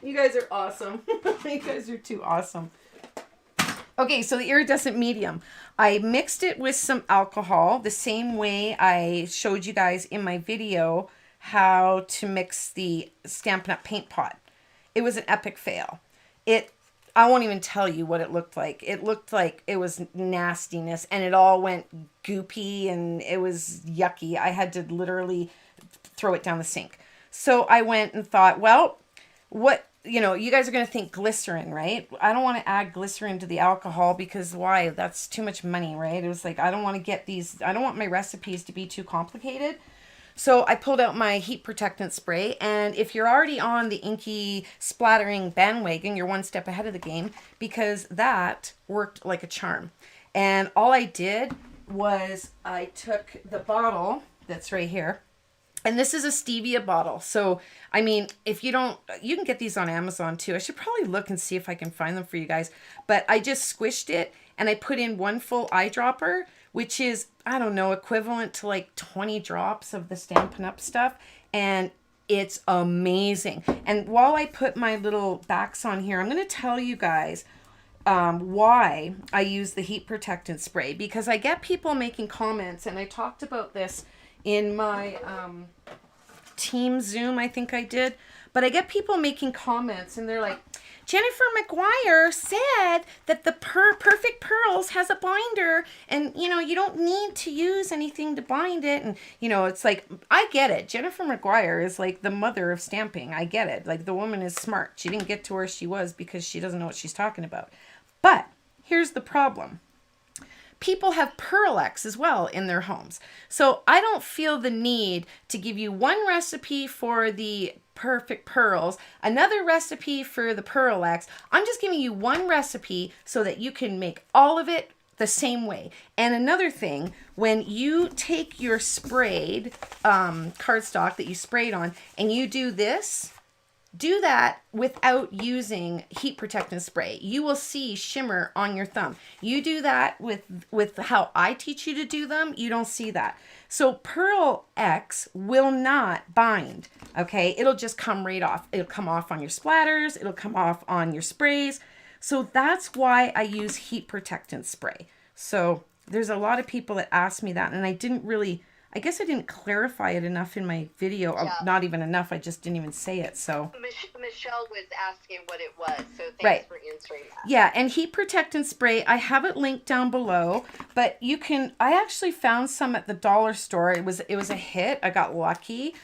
A: You guys are awesome. You guys are too awesome. Okay, so the Iridescent Medium. I mixed it with some alcohol the same way I showed you guys in my video how to mix the Stampin' Up paint pot. It was an epic fail. I won't even tell you what it looked like. It looked like it was nastiness and it all went goopy and it was yucky. I had to literally throw it down the sink. So I went and thought, well, what, you know, you guys are going to think glycerin, right? I don't want to add glycerin to the alcohol because why? That's too much money, right? It was like, I don't want to get these, I don't want my recipes to be too complicated. So I pulled out my heat protectant spray, and if you're already on the inky splattering bandwagon, you're one step ahead of the game because that worked like a charm. And all I did was I took the bottle that's right here, and this is a stevia bottle. So, I mean, if you don't, you can get these on Amazon too. I should probably look and see if I can find them for you guys. But I just squished it and I put in one full eyedropper, which is, I don't know, equivalent to like 20 drops of the Stampin' Up stuff. And it's amazing. And while I put my little backs on here, I'm going to tell you guys why I use the heat protectant spray. Because I get people making comments, and I talked about this in my team Zoom, I think I did. But I get people making comments, and they're like, Jennifer McGuire said that the Perfect Pearls has a binder and, you know, you don't need to use anything to bind it. And, you know, it's like, I get it. Jennifer McGuire is like the mother of stamping. I get it. Like, the woman is smart. She didn't get to where she was because she doesn't know what she's talking about. But here's the problem. People have Pearl X as well in their homes. So I don't feel the need to give you one recipe for the Perfect Pearls, another recipe for the Pearl X. I'm just giving you one recipe so that you can make all of it the same way. And another thing, when you take your sprayed cardstock that you sprayed on and you do this, do that without using heat protectant spray. You will see shimmer on your thumb. You do that with how I teach you to do them, you don't see that. So Pearl X will not bind, okay? It'll just come right off. It'll come off on your splatters. It'll come off on your sprays. So that's why I use heat protectant spray. So there's a lot of people that ask me that, and I guess I didn't clarify it enough in my video. Yeah. Not even enough. I just didn't even say it. So
B: Michelle was asking what it was. So thanks
A: right.
B: for answering that.
A: Yeah, and heat protectant spray, I have it linked down below, but you can, I actually found some at the dollar store. It was a hit. I got lucky.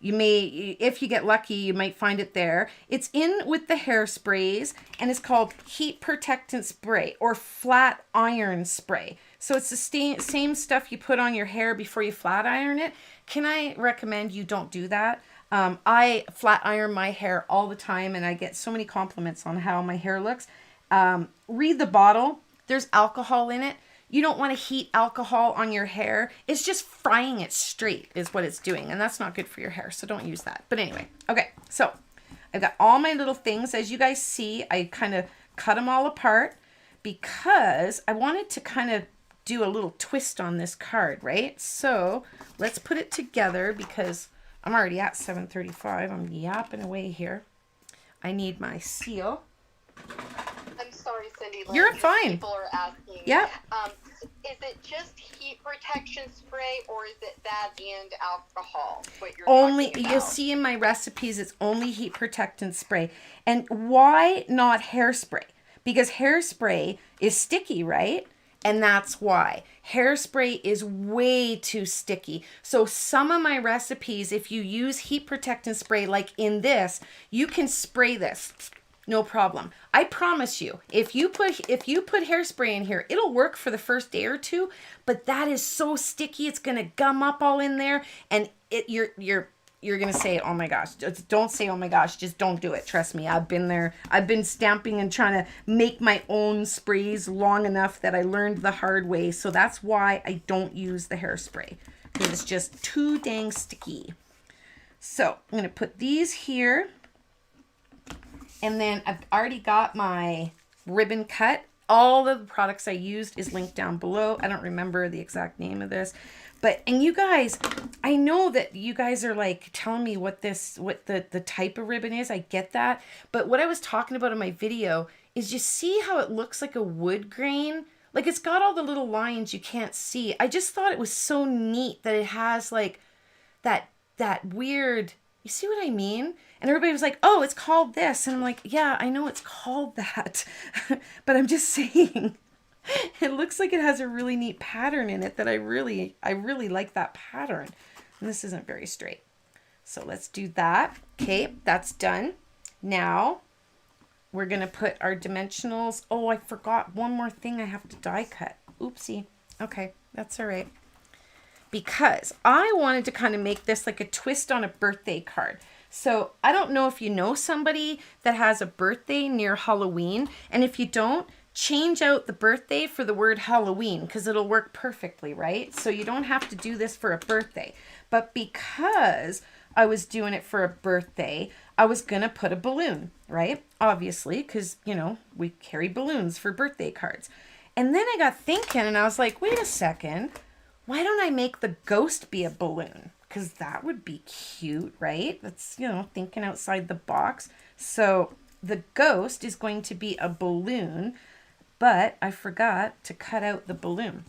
A: You may, if you get lucky, you might find it there. It's in with the hairsprays, and it's called heat protectant spray or flat iron spray. So it's the same stuff you put on your hair before you flat iron it. Can I recommend you don't do that? I flat iron my hair all the time, and I get so many compliments on how my hair looks. Read the bottle. There's alcohol in it. You don't want to heat alcohol on your hair. It's just frying it straight is what it's doing, and that's not good for your hair, so don't use that. But anyway, okay, so I've got all my little things. As you guys see, I kind of cut them all apart because I wanted to kind of do a little twist on this card, right? So let's put it together because I'm already at 7:35. I'm yapping away here. I need my seal.
B: I'm sorry, Cindy.
A: You're fine.
B: People are asking.
A: Yeah.
B: Is it just heat protection spray, or is it that and alcohol? What you're
A: only
B: talking about?
A: You'll see in my recipes, it's only heat protectant spray. And why not hairspray? Because hairspray is sticky, right? And that's why. Hairspray is way too sticky. So some of my recipes, if you use heat protectant spray, like in this, you can spray this. No problem. I promise you, if you put hairspray in here, it'll work for the first day or two, but that is so sticky, it's gonna gum up all in there, and you're gonna say, oh my gosh. Just don't say oh my gosh, just don't do it. Trust me, I've been there. I've been stamping and trying to make my own sprays long enough that I learned the hard way. So that's why I don't use the hairspray, because it's just too dang sticky. So I'm gonna put these here. And then I've already got my ribbon cut. All of the products I used is linked down below. I don't remember the exact name of this. And you guys, I know that you guys are like telling me what the type of ribbon is. I get that. But what I was talking about in my video is just see how it looks like a wood grain? Like it's got all the little lines you can't see. I just thought it was so neat that it has like that weird, you see what I mean? And everybody was like, oh, it's called this. And I'm like, yeah, I know it's called that. But I'm just saying, it looks like it has a really neat pattern in it that I really like that pattern. And this isn't very straight. So let's do that. Okay, that's done. Now we're going to put our dimensionals. Oh, I forgot one more thing I have to die cut. Oopsie. Okay, that's all right. Because I wanted to kind of make this like a twist on a birthday card. So I don't know if you know somebody that has a birthday near Halloween. And if you don't, change out the birthday for the word Halloween because it'll work perfectly, right? So you don't have to do this for a birthday. But because I was doing it for a birthday, I was going to put a balloon, right? Obviously, because, you know, we carry balloons for birthday cards. And then I got thinking and I was like, wait a second. Why don't I make the ghost be a balloon? Because that would be cute, right? That's, you know, thinking outside the box. So the ghost is going to be a balloon, but I forgot to cut out the balloon.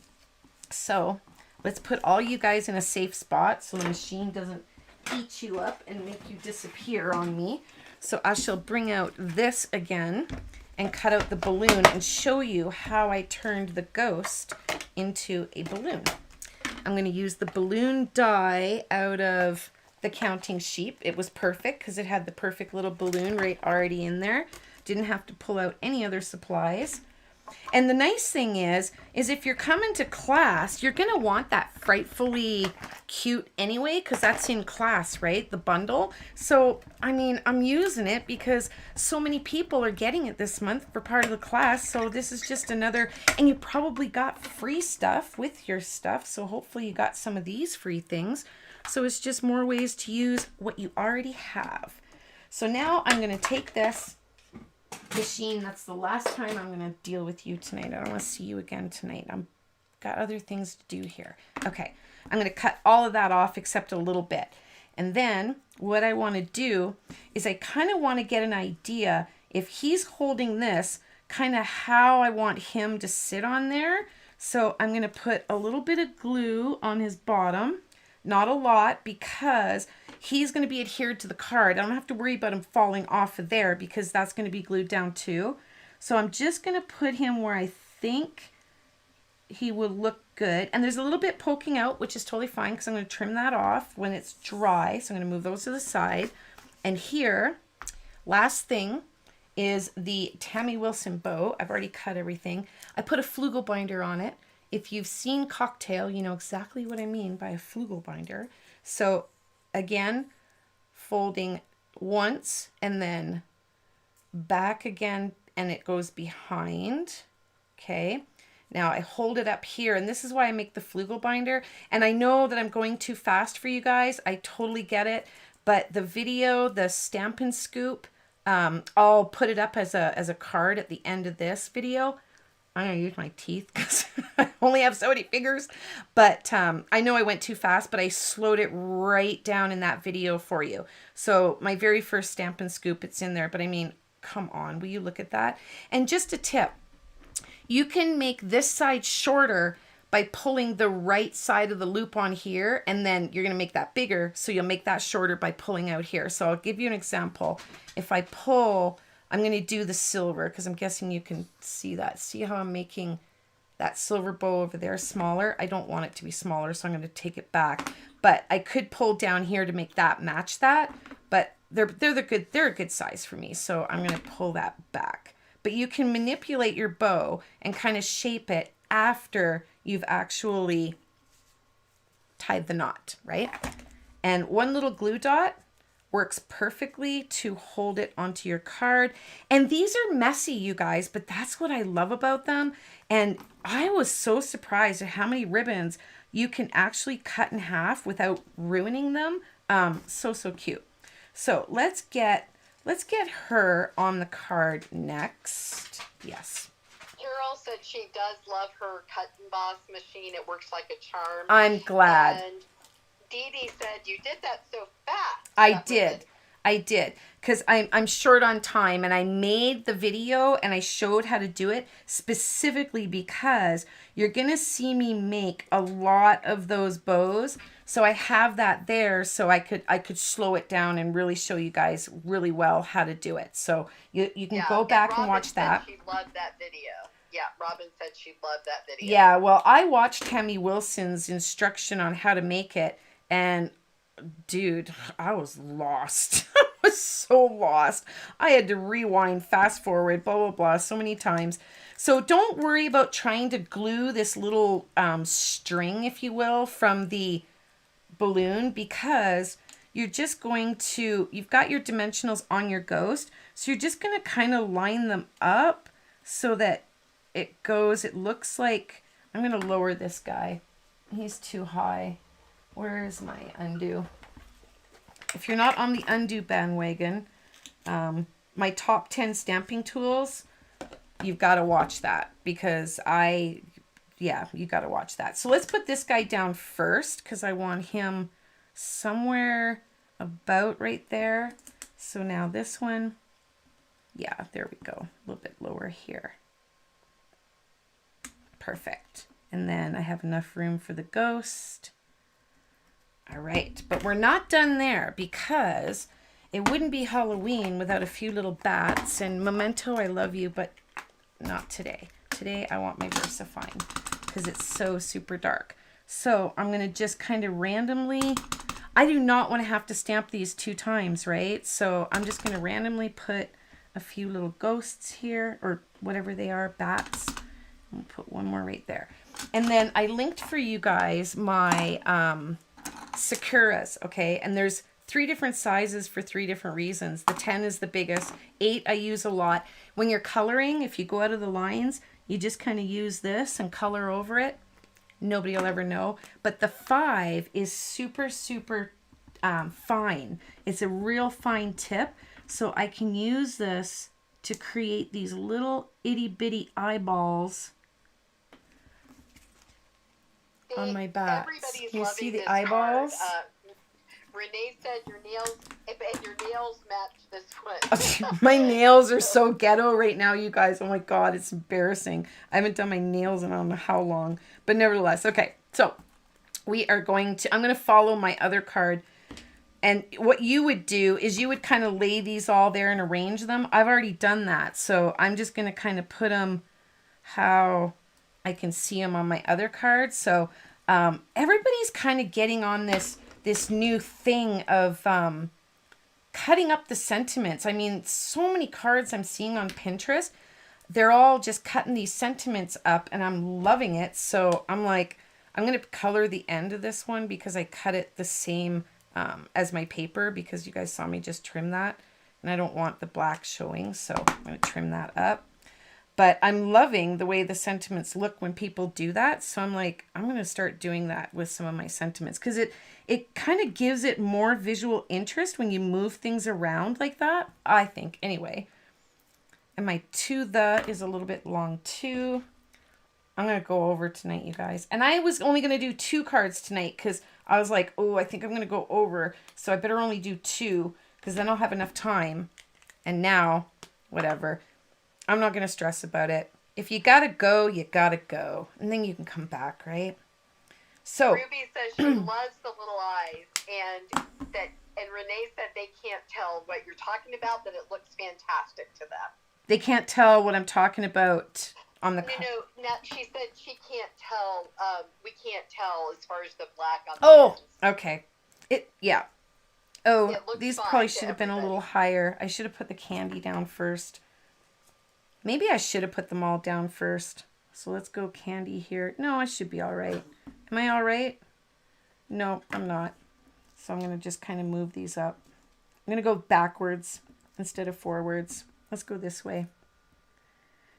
A: So let's put all you guys in a safe spot so the machine doesn't eat you up and make you disappear on me. So I shall bring out this again and cut out the balloon and show you how I turned the ghost into a balloon. I'm going to use the balloon die out of the counting sheet. It was perfect because it had the perfect little balloon right already in there. Didn't have to pull out any other supplies. And the nice thing is if you're coming to class, you're going to want that frightfully cute anyway because that's in class, right? The bundle. So, I mean, I'm using it because so many people are getting it this month for part of the class. So this is just another, and you probably got free stuff with your stuff. So hopefully you got some of these free things. So it's just more ways to use what you already have. So now I'm going to take this machine. That's the last time I'm going to deal with you tonight. I don't want to see you again tonight. I've got other things to do here. Okay, I'm going to cut all of that off except a little bit. And then what I want to do is I kind of want to get an idea if he's holding this, kind of how I want him to sit on there. So I'm going to put a little bit of glue on his bottom. Not a lot because he's going to be adhered to the card. I don't have to worry about him falling off of there because that's going to be glued down too. So I'm just going to put him where I think he will look good. And there's a little bit poking out, which is totally fine because I'm going to trim that off when it's dry. So I'm going to move those to the side. And here, last thing is the Tammy Wilson Bow. I've already cut everything. I put a flugel binder on it. If you've seen Cocktail, you know exactly what I mean by a flugel binder. So again, folding once and then back again, and it goes behind. Okay. Now I hold it up here, and this is why I make the flugel binder. And I know that I'm going too fast for you guys. I totally get it. But the video, the Stampin' Scoop, I'll put it up as a card at the end of this video. I'm going to use my teeth because I only have so many fingers. But I know I went too fast, but I slowed it right down in that video for you. So my very first Stampin' Scoop, it's in there. But I mean, come on, will you look at that? And just a tip. You can make this side shorter by pulling the right side of the loop on here, and then you're going to make that bigger, so you'll make that shorter by pulling out here. So I'll give you an example. If I pull, I'm going to do the silver because I'm guessing you can see that. See how I'm making that silver bow over there smaller? I don't want it to be smaller, so I'm going to take it back. But I could pull down here to make that match that, but they're a good size for me, so I'm going to pull that back. But you can manipulate your bow and kind of shape it after you've actually tied the knot, right? And one little glue dot works perfectly to hold it onto your card. And these are messy, you guys, but that's what I love about them. And I was so surprised at how many ribbons you can actually cut in half without ruining them. So cute. So let's get her on the card next. Yes.
B: Carol said she does love her cut and boss machine. It works like a charm.
A: I'm glad.
B: And Dee Dee said you did that so fast.
A: I did. Because I'm short on time, and I made the video and I showed how to do it specifically because you're going to see me make a lot of those bows. So I have that there so I could slow it down and really show you guys really well how to do it. So you can go back and watch that.
B: She loved that video. Yeah, Robin said she loved that video.
A: Yeah, well, I watched Tammy Wilson's instruction on how to make it, and dude, I was lost. I was so lost. I had to rewind, fast forward, blah, blah, blah, so many times. So don't worry about trying to glue this little string, if you will, from the balloon, because you're just going to, you've got your dimensionals on your ghost, so you're just going to kind of line them up so that it goes, it looks like, I'm going to lower this guy. He's too high. Where is my undo? If you're not on the undo bandwagon, my top 10 stamping tools, you've got to watch that because you got to watch that. So let's put this guy down first because I want him somewhere about right there. So now this one, yeah, there we go. A little bit lower here. Perfect. And then I have enough room for the ghost. All right, but we're not done there because it wouldn't be Halloween without a few little bats. And Memento, I love you, but not today. Today I want my VersaFine because it's so super dark. So I'm going to just kind of randomly, I do not want to have to stamp these 2 times, right? So I'm just going to randomly put a few little ghosts here, or whatever they are, bats. I'll put one more right there. And then I linked for you guys my Sakuras, okay? And there's 3 different sizes for 3 different reasons. The 10 is the biggest. 8 I use a lot. When you're coloring, if you go out of the lines, you just kind of use this and color over it. Nobody will ever know. But the 5 is super fine. It's a real fine tip. So I can use this to create these little itty bitty eyeballs on my bats. Can you see the eyeballs?
B: Renee said your nails match this one.
A: My nails are so ghetto right now, you guys. Oh my God, it's embarrassing. I haven't done my nails in I don't know how long. But nevertheless, okay. So we are going to, I'm going to follow my other card. And what you would do is you would kind of lay these all there and arrange them. I've already done that. So I'm just going to kind of put them how I can see them on my other card. So everybody's kind of getting on this new thing of cutting up the sentiments. I mean, so many cards I'm seeing on Pinterest, they're all just cutting these sentiments up and I'm loving it. So I'm like, I'm going to color the end of this one because I cut it the same as my paper, because you guys saw me just trim that. And I don't want the black showing, so I'm going to trim that up. But I'm loving the way the sentiments look when people do that. So I'm like, I'm going to start doing that with some of my sentiments, because it kind of gives it more visual interest when you move things around like that, I think, anyway. And my to the is a little bit long too. I'm going to go over tonight, you guys. And I was only going to do 2 cards tonight because I was like, oh, I think I'm going to go over. So I better only do 2 because then I'll have enough time. And now, whatever. I'm not going to stress about it. If you got to go, you got to go. And then you can come back, right? So
B: Ruby says she loves the little eyes, and Renee said they can't tell what you're talking about, that it looks fantastic to them.
A: They can't tell what I'm talking about on the
B: No, she said she can't tell. We can't tell as far as the black on the ends.
A: Okay. Yeah. Oh, these probably should have been a little higher. I should have put the candy down first. Maybe I should have put them all down first. So let's go candy here. No, I should be all right. Am I all right? No, I'm not. So I'm going to just kind of move these up. I'm going to go backwards instead of forwards. Let's go this way.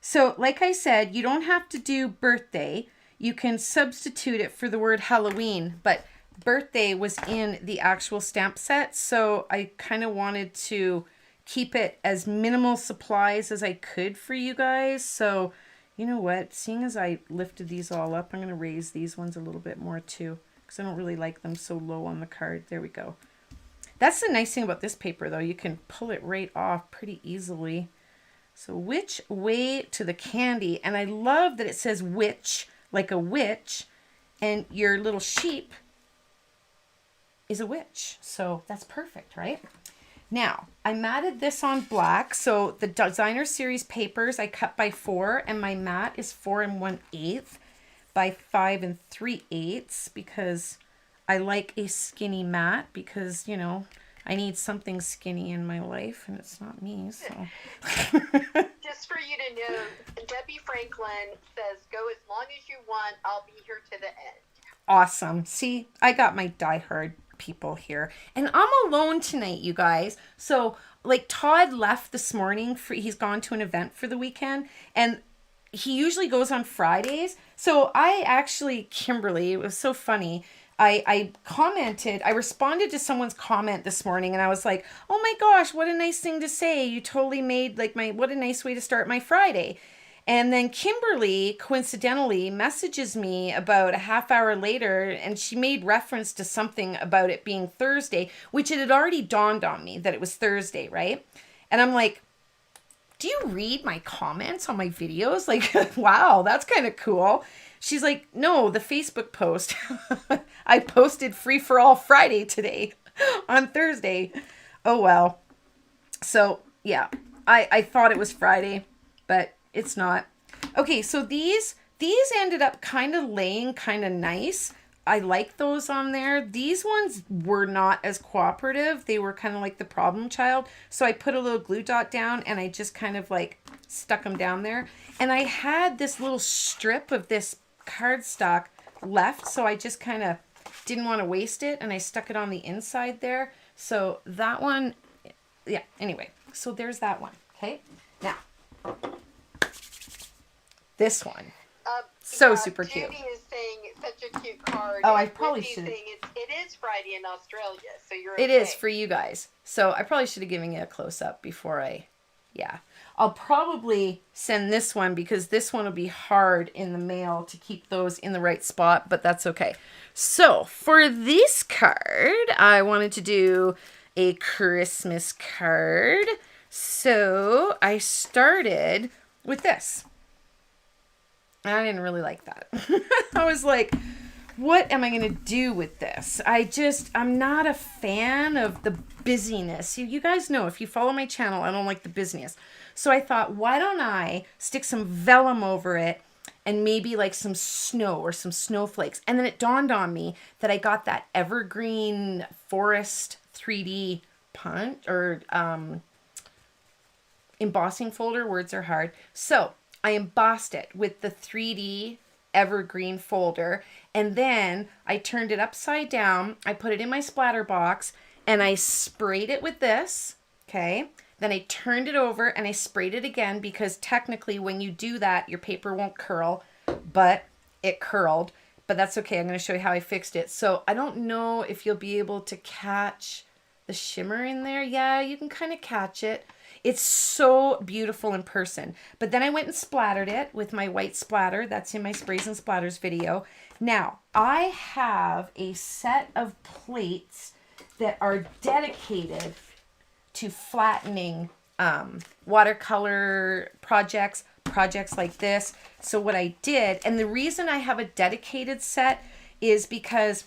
A: So like I said, you don't have to do birthday. You can substitute it for the word Halloween, but birthday was in the actual stamp set. So I kind of wanted to keep it as minimal supplies as I could for you guys. So you know what, seeing as I lifted these all up, I'm going to raise these ones a little bit more too, because I don't really like them so low on the card. There we go. That's the nice thing about this paper though. You can pull it right off pretty easily. So which way to the candy? And I love that it says witch, like a witch, and your little sheep is a witch. So that's perfect, right? Now, I matted this on black. So the designer series papers I cut by 4, and my mat is 4 1/8 by 5 3/8 because I like a skinny mat, because, you know, I need something skinny in my life, and it's not me, so.
B: Just for you to know, Debbie Franklin says, go as long as you want. I'll be here to the end.
A: Awesome. See, I got my diehard people here, and I'm alone tonight, you guys. So like Todd left this morning he's gone to an event for the weekend, and he usually goes on Fridays. So I actually, Kimberly, it was so funny. I commented, I responded to someone's comment this morning, and I was like, oh my gosh, what a nice thing to say. You totally made like what a nice way to start my Friday. And then Kimberly coincidentally messages me about a half hour later, and she made reference to something about it being Thursday, which it had already dawned on me that it was Thursday, right? And I'm like, do you read my comments on my videos? Like, wow, that's kind of cool. She's like, no, the Facebook post. I posted Free for All Friday today on Thursday. Oh, well. So, yeah, I thought it was Friday, but it's not. Okay, so these ended up kind of laying kind of nice. I like those on there. These ones were not as cooperative. They were kind of like the problem child. So I put a little glue dot down, and I just kind of like stuck them down there. And I had this little strip of this cardstock left, so I just kind of didn't want to waste it, and I stuck it on the inside there. So that one, yeah, anyway, so there's that one. Okay, now this one, so super cute.
B: Judy is saying it's such a cute card.
A: Oh, I probably should.
B: It is Friday in Australia, so you're
A: okay. It is for you guys, so I probably should have given you a close up before yeah. I'll probably send this one, because this one will be hard in the mail to keep those in the right spot, but that's okay. So for this card, I wanted to do a Christmas card. So I started with this. I didn't really like that. I was like, what am I going to do with this? I'm not a fan of the busyness. You guys know, if you follow my channel, I don't like the busyness. So I thought, why don't I stick some vellum over it, and maybe like some snow or some snowflakes. And then it dawned on me that I got that Evergreen Forest 3D punch or embossing folder. Words are hard. So I embossed it with the 3D evergreen folder. And then I turned it upside down. I put it in my splatter box and I sprayed it with this. Okay. Then I turned it over and I sprayed it again because technically when you do that, your paper won't curl, but it curled. But that's okay. I'm going to show you how I fixed it. So I don't know if you'll be able to catch the shimmer in there. Yeah, you can kind of catch it. It's so beautiful in person. But then I went and splattered it with my white splatter. That's in my Sprays and Splatters video. Now, I have a set of plates that are dedicated to flattening watercolor projects like this. So what I did, and the reason I have a dedicated set is because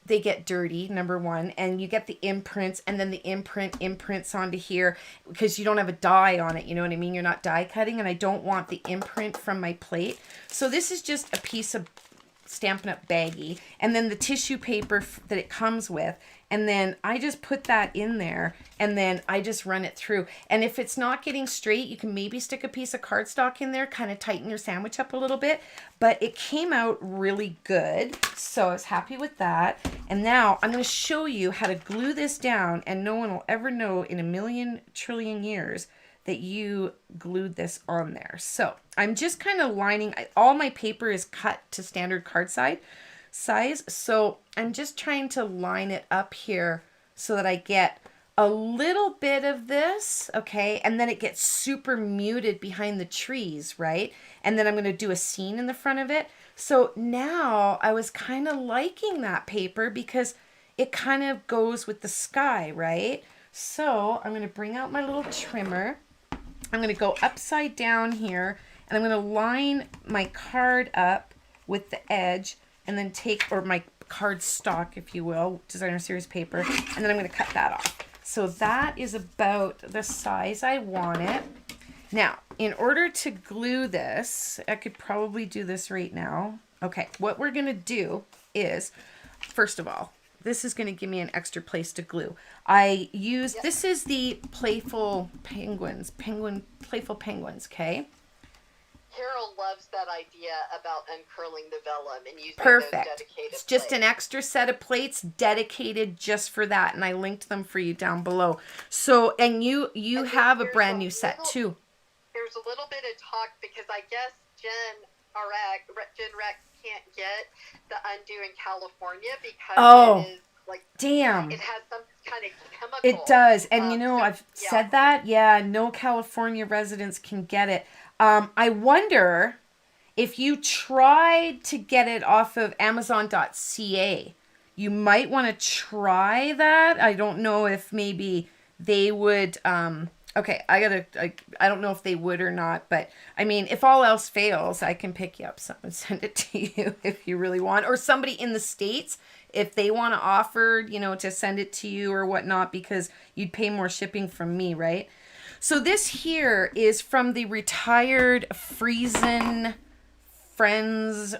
A: they get dirty, number one, and you get the imprints, and then the imprint imprints onto here because you don't have a die on it, you know what I mean? You're not die cutting, and I don't want the imprint from my plate. So this is just a piece of Stampin' Up baggie, and then the tissue paper that it comes with, and then I just put that in there, and then I just run it through. And if it's not getting straight, you can maybe stick a piece of cardstock in there, kind of tighten your sandwich up a little bit, but it came out really good, so I was happy with that. And now I'm going to show you how to glue this down, and no one will ever know in a million trillion years that you glued this on there. So I'm just kind of lining, all my paper is cut to standard card size. So I'm just trying to line it up here so that I get a little bit of this, okay? And then it gets super muted behind the trees, right? And then I'm gonna do a scene in the front of it. So now I was kind of liking that paper because it kind of goes with the sky, right? So I'm gonna bring out my little trimmer. I'm going to go upside down here, and I'm going to line my card up with the edge, and then take, or my card stock, if you will, designer series paper, and then I'm going to cut that off. So that is about the size I want it. Now, in order to glue this, I could probably do this right now. Okay, what we're going to do is, first of all, this is going to give me an extra place to glue. I use, this is the Playful Penguins, Playful Penguins, okay?
B: Carol loves that idea about uncurling the vellum and using
A: Perfect.
B: those dedicated
A: It's just
B: plates.
A: an extra set of plates dedicated just for that, and I linked them for you down below. So, and you have a brand new set too.
B: There's a little bit of talk because I guess Jen Rex can't get the undo in California because it is like,
A: damn,
B: it has some kind of chemical.
A: It does, and you know,
B: so,
A: I've said that. Yeah, no California residents can get it. I wonder if you tried to get it off of Amazon.ca, you might want to try that. I don't know if maybe they would. Okay, I don't know if they would or not, but I mean, if all else fails, I can pick you up some and send it to you if you really want, or somebody in the States, if they want to offer, you know, to send it to you or whatnot, because you'd pay more shipping from me, right? So this here is from the Retired Friesen Friends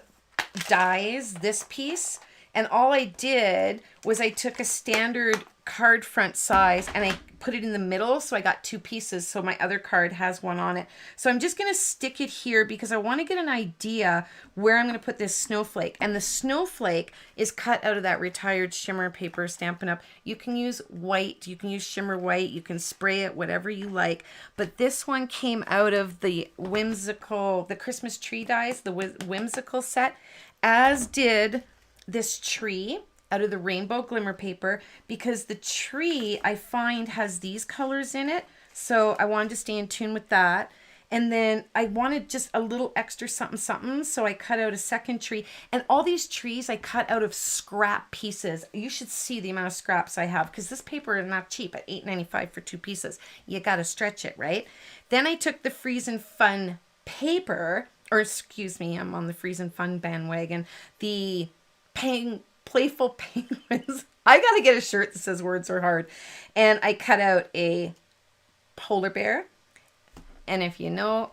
A: dies, this piece. And all I did was I took a standard card front size and I put it in the middle, so I got two pieces, so my other card has one on it. So I'm just going to stick it here because I want to get an idea where I'm going to put this snowflake. And the snowflake is cut out of that Retired shimmer paper, Stampin' Up. You can use white, you can use shimmer white, you can spray it, whatever you like. But this one came out of the the Christmas tree dies, the whimsical set, as did this tree out of the rainbow glimmer paper, because the tree I find has these colors in it, so I wanted to stay in tune with that. And then I wanted just a little extra something, so I cut out a second tree. And all these trees I cut out of scrap pieces. You should see the amount of scraps I have, because this paper is not cheap at $8.95 for two pieces. You got to stretch it, right? Then I took the Friesen Fun paper, or excuse me, I'm on the Friesen Fun bandwagon, the Playful Penguins. I gotta get a shirt that says words are hard. And I cut out a polar bear. And if you know,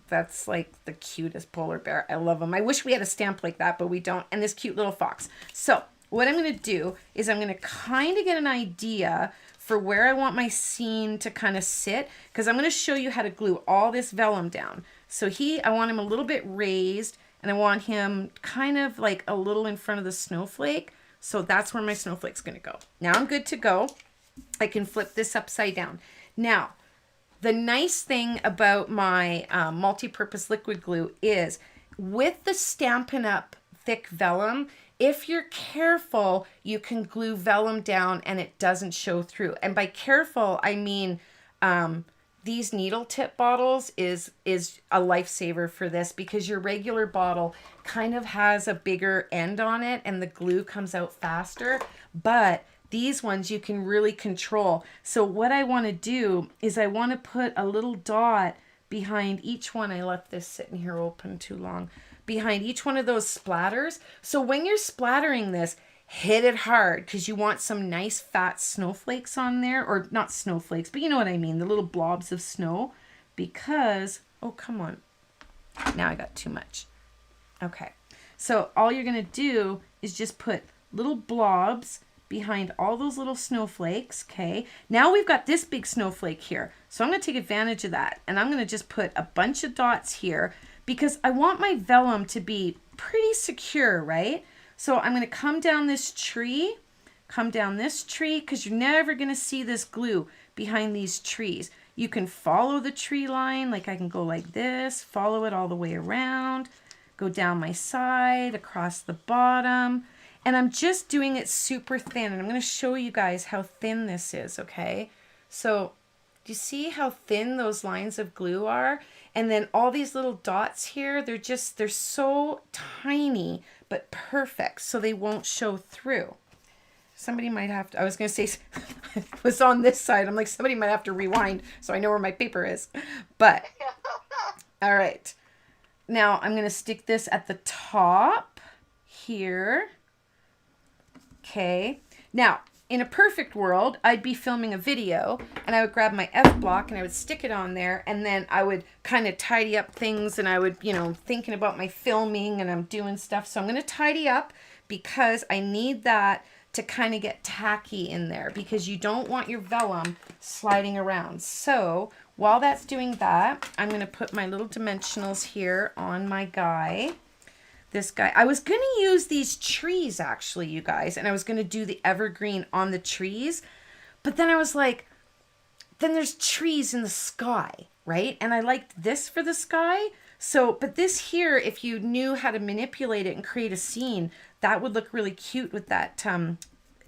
A: that's like the cutest polar bear. I love them. I wish we had a stamp like that, but we don't. And this cute little fox. So what I'm going to do is I'm going to kind of get an idea for where I want my scene to kind of sit, because I'm going to show you how to glue all this vellum down. So I want him a little bit raised, and I want him kind of like a little in front of the snowflake. So that's where my snowflake's going to go. Now I'm good to go. I can flip this upside down. Now, the nice thing about my multi-purpose liquid glue is with the Stampin' Up! Thick vellum, if you're careful, you can glue vellum down and it doesn't show through. And by careful, I mean these needle tip bottles is a lifesaver for this, because your regular bottle kind of has a bigger end on it and the glue comes out faster. But these ones you can really control. So what I want to do is I want to put a little dot behind each one. I left this sitting here open too long. Behind each one of those splatters. So when you're splattering this, hit it hard, because you want some nice fat snowflakes on there. Or not snowflakes, but you know what I mean. The little blobs of snow. Because, oh, come on. Now I got too much. Okay. So all you're going to do is just put little blobs behind all those little snowflakes. Okay. Now we've got this big snowflake here. So I'm going to take advantage of that. And I'm going to just put a bunch of dots here, because I want my vellum to be pretty secure, right? So I'm going to come down this tree, because you're never going to see this glue behind these trees. You can follow the tree line, like I can go like this, follow it all the way around, go down my side, across the bottom, and I'm just doing it super thin, and I'm going to show you guys how thin this is, okay? So do you see how thin those lines of glue are? And then all these little dots here, they're so tiny, but perfect, so they won't show through. Somebody might have to, I was going to say, it was on this side. I'm like, somebody might have to rewind so I know where my paper is. But, all right. Now I'm going to stick this at the top here. Okay. Now, in a perfect world, I'd be filming a video and I would grab my F block and I would stick it on there, and then I would kind of tidy up things, and I would, thinking about my filming and I'm doing stuff. So I'm going to tidy up, because I need that to kind of get tacky in there, because you don't want your vellum sliding around. So while that's doing that, I'm going to put my little dimensionals here on my guy. This guy, I was going to use these trees actually, you guys, and I was going to do the evergreen on the trees, but then I was like, then there's trees in the sky, right? And I liked this for the sky. So, but this here, if you knew how to manipulate it and create a scene, that would look really cute with that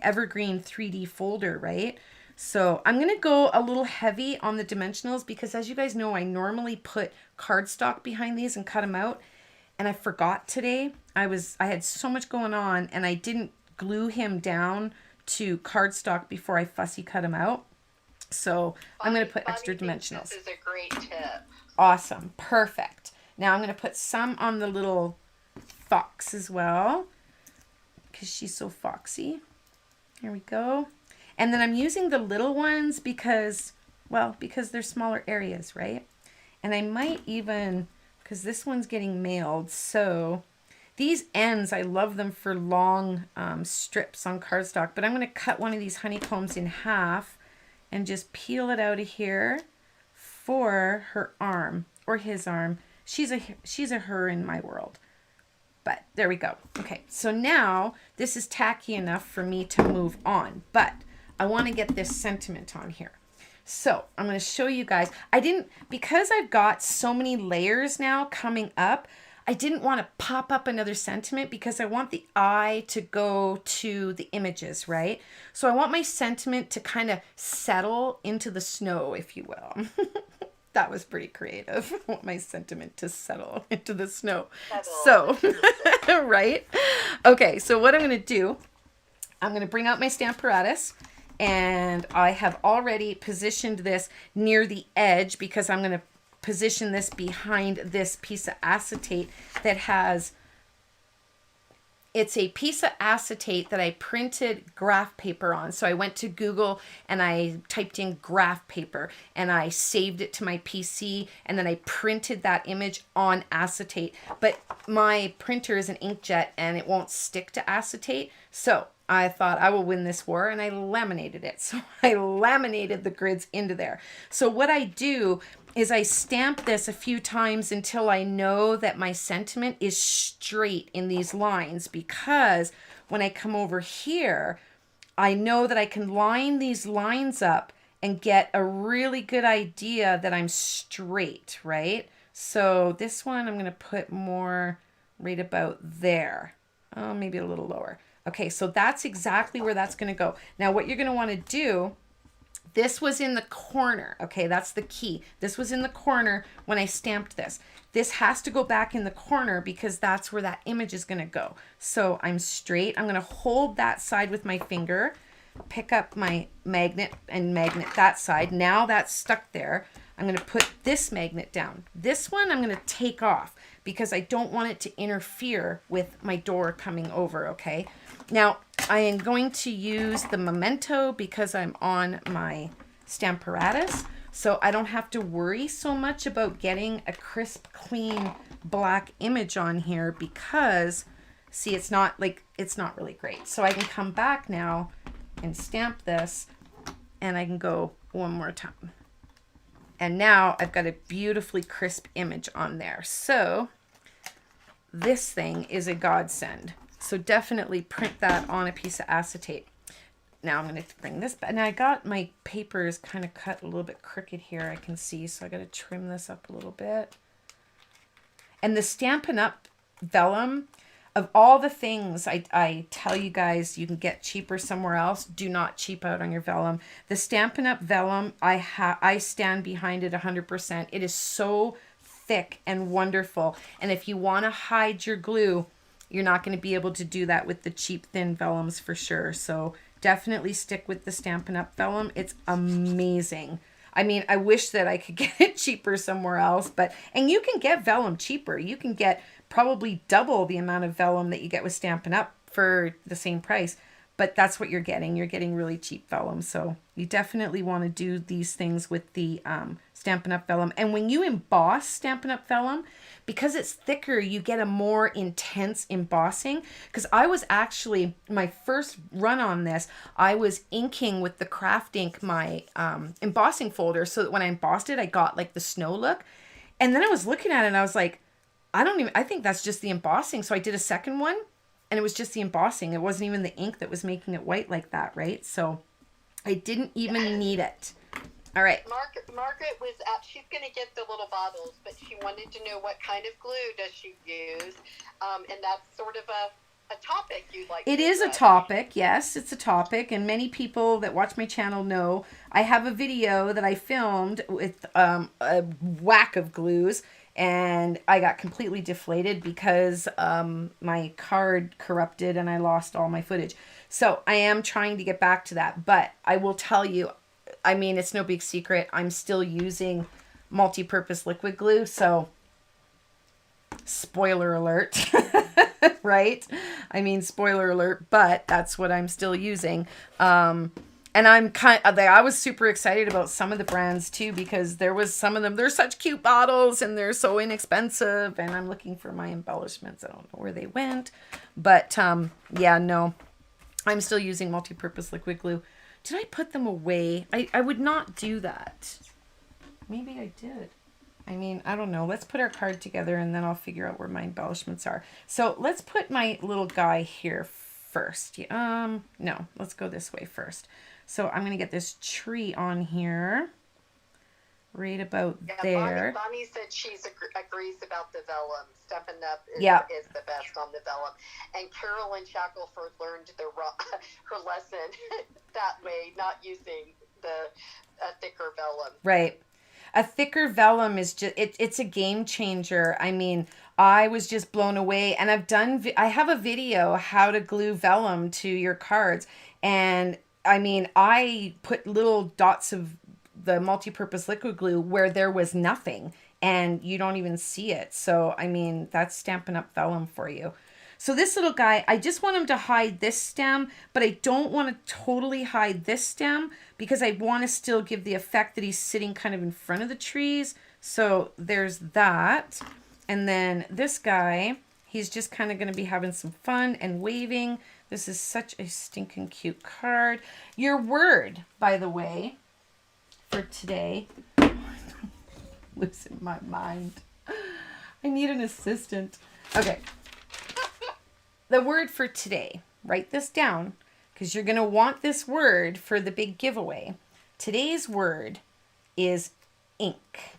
A: evergreen 3D folder, right? So I'm going to go a little heavy on the dimensionals, because as you guys know, I normally put cardstock behind these and cut them out. And I forgot today. I had so much going on, and I didn't glue him down to cardstock before I fussy cut him out. So I'm going to put extra dimensionals.
B: This is a great tip.
A: Awesome. Perfect. Now I'm going to put some on the little fox as well, because she's so foxy. Here we go. And then I'm using the little ones because they're smaller areas, right? And I might even, because this one's getting mailed, so these ends, I love them for long strips on cardstock, but I'm going to cut one of these honeycombs in half and just peel it out of here for her arm, or his arm. She's a her in my world. But there we go. Okay, so now this is tacky enough for me to move on, but I want to get this sentiment on here. So I'm going to show you guys. Because I've got so many layers now coming up, I didn't want to pop up another sentiment, because I want the eye to go to the images, right? So I want my sentiment to kind of settle into the snow, if you will. That was pretty creative. I want my sentiment to settle into the snow. So, right? Okay, so what I'm going to do, I'm going to bring out my Stamparatus, and I have already positioned this near the edge, because I'm going to position this behind this piece of acetate that has, it's a piece of acetate that I printed graph paper on. So I went to Google and I typed in graph paper and I saved it to my PC, and then I printed that image on acetate. But my printer is an inkjet and it won't stick to acetate. So I thought I will win this war, and I laminated it. So I laminated the grids into there. So what I do is I stamp this a few times until I know that my sentiment is straight in these lines, because when I come over here, I know that I can line these lines up and get a really good idea that I'm straight, right? So this one I'm going to put more right about there. Oh, maybe a little lower. Okay, so that's exactly where that's going to go. Now what you're going to want to do, this was in the corner. Okay, that's the key. This was in the corner when I stamped this. This has to go back in the corner because that's where that image is going to go. So I'm straight. I'm going to hold that side with my finger, pick up my magnet and magnet that side. Now that's stuck there. I'm going to put this magnet down. This one I'm going to take off because I don't want it to interfere with my door coming over, okay? Now, I am going to use the Memento because I'm on my Stamparatus, so I don't have to worry so much about getting a crisp, clean, black image on here because, see, it's not really great. So I can come back now and stamp this, and I can go one more time. And now I've got a beautifully crisp image on there. So this thing is a godsend. So definitely print that on a piece of acetate. Now I'm going to bring this back. Now I got my papers kind of cut a little bit crooked here, I can see. So I got to trim this up a little bit. And the Stampin' Up vellum, of all the things I tell you guys you can get cheaper somewhere else, do not cheap out on your vellum. The Stampin' Up vellum, I stand behind it 100%. It is so thick and wonderful. And if you want to hide your glue, you're not going to be able to do that with the cheap thin vellums for sure. So definitely stick with the Stampin' Up vellum. It's amazing. I mean, I wish that I could get it cheaper somewhere else, and you can get vellum cheaper. You can get probably double the amount of vellum that you get with Stampin' Up for the same price, but that's what you're getting. You're getting really cheap vellum. So you definitely want to do these things with the Stampin' Up vellum. And when you emboss Stampin' Up vellum, because it's thicker, you get a more intense embossing. Because I was actually, my first run on this, I was inking with the craft ink my embossing folder, so that when I embossed it, I got like the snow look. And then I was looking at it and I was like, I think that's just the embossing. So I did a second one and it was just the embossing. It wasn't even the ink that was making it white like that, right? So I didn't even need it. All right.
B: Margaret was out. She's going to get the little bottles, but she wanted to know what kind of glue does she use, and that's sort of a topic you'd like.
A: It is a topic. Yes, it's a topic, and many people that watch my channel know I have a video that I filmed with a whack of glues, and I got completely deflated because my card corrupted and I lost all my footage. So I am trying to get back to that, but I will tell you, I mean, it's no big secret, I'm still using multi-purpose liquid glue, so spoiler alert, right? I mean, spoiler alert, but that's what I'm still using. And I was super excited about some of the brands too, because there was some of them, they're such cute bottles and they're so inexpensive, and I'm looking for my embellishments. I don't know where they went, but yeah, no, I'm still using multi-purpose liquid glue. Did I put them away? I would not do that. Maybe I did. I mean, I don't know. Let's put our card together and then I'll figure out where my embellishments are. So let's put my little guy here first. No, let's go this way first. So I'm going to get this tree on here. Right about there.
B: Bonnie said she agrees about the vellum. Stampin' Up is the best on the vellum. And Carolyn Shackelford learned her lesson that way, not using a thicker vellum.
A: Right. A thicker vellum is just, it's a game changer. I mean, I was just blown away. And I have a video how to glue vellum to your cards. And I mean, I put little dots of the multi-purpose liquid glue where there was nothing, and you don't even see it. So, I mean, that's Stampin' Up vellum for you. So this little guy, I just want him to hide this stem, but I don't want to totally hide this stem because I want to still give the effect that he's sitting kind of in front of the trees. So there's that. And then this guy, he's just kind of going to be having some fun and waving. This is such a stinking cute card. Your word, by the way, for today. losing my mind. I need an assistant. Okay. The word for today. Write this down because you're going to want this word for the big giveaway. Today's word is ink.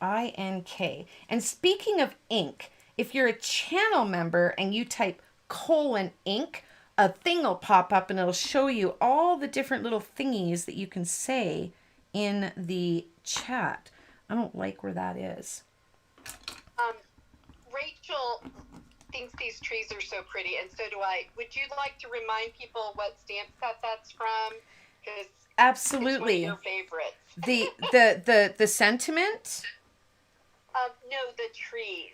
A: I-N-K. And speaking of ink, if you're a channel member and you type :ink, a thing will pop up and it'll show you all the different little thingies that you can say in the chat. I don't like where that is.
B: Rachel thinks these trees are so pretty, and so do I. Would you like to remind people what stamp set that's from? Because
A: absolutely,
B: it's one of your
A: favorites. The sentiment.
B: No, the trees.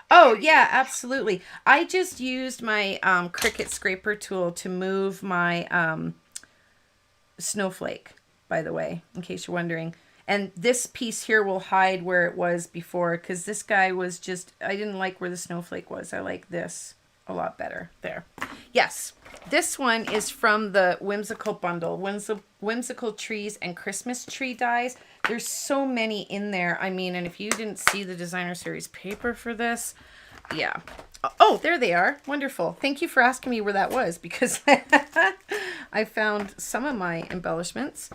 A: Oh yeah, absolutely. I just used my Cricut scraper tool to move my snowflake. By the way, in case you're wondering. And this piece here will hide where it was before because this guy was just, I didn't like where the snowflake was. I like this a lot better. There. Yes, this one is from the Whimsical bundle. Whimsical trees and Christmas tree dies. There's so many in there. I mean, and if you didn't see the designer series paper for this, yeah. Oh, there they are. Wonderful. Thank you for asking me where that was because I found some of my embellishments.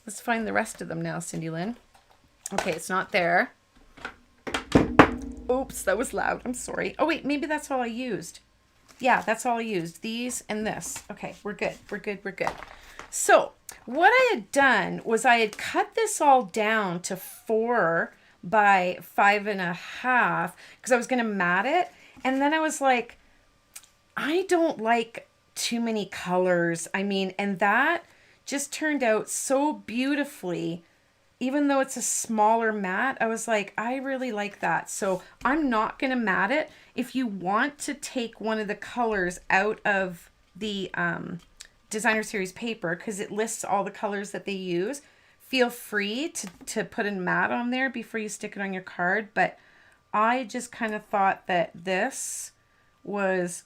A: Let's find the rest of them now, Cindy Lynn. Okay, it's not there. Oops, that was loud. I'm sorry. Oh, wait, maybe that's all I used. Yeah, that's all I used. These and this. Okay, we're good. We're good. We're good. So what I had done was I had cut this all down to 4 by 5.5 because I was going to mat it. And then I was like, I don't like too many colors. I mean, and that just turned out so beautifully. Even though it's a smaller mat, I was like, I really like that. So I'm not going to mat it. If you want to take one of the colors out of the designer series paper, because it lists all the colors that they use, feel free to put a mat on there before you stick it on your card. But I just kind of thought that this was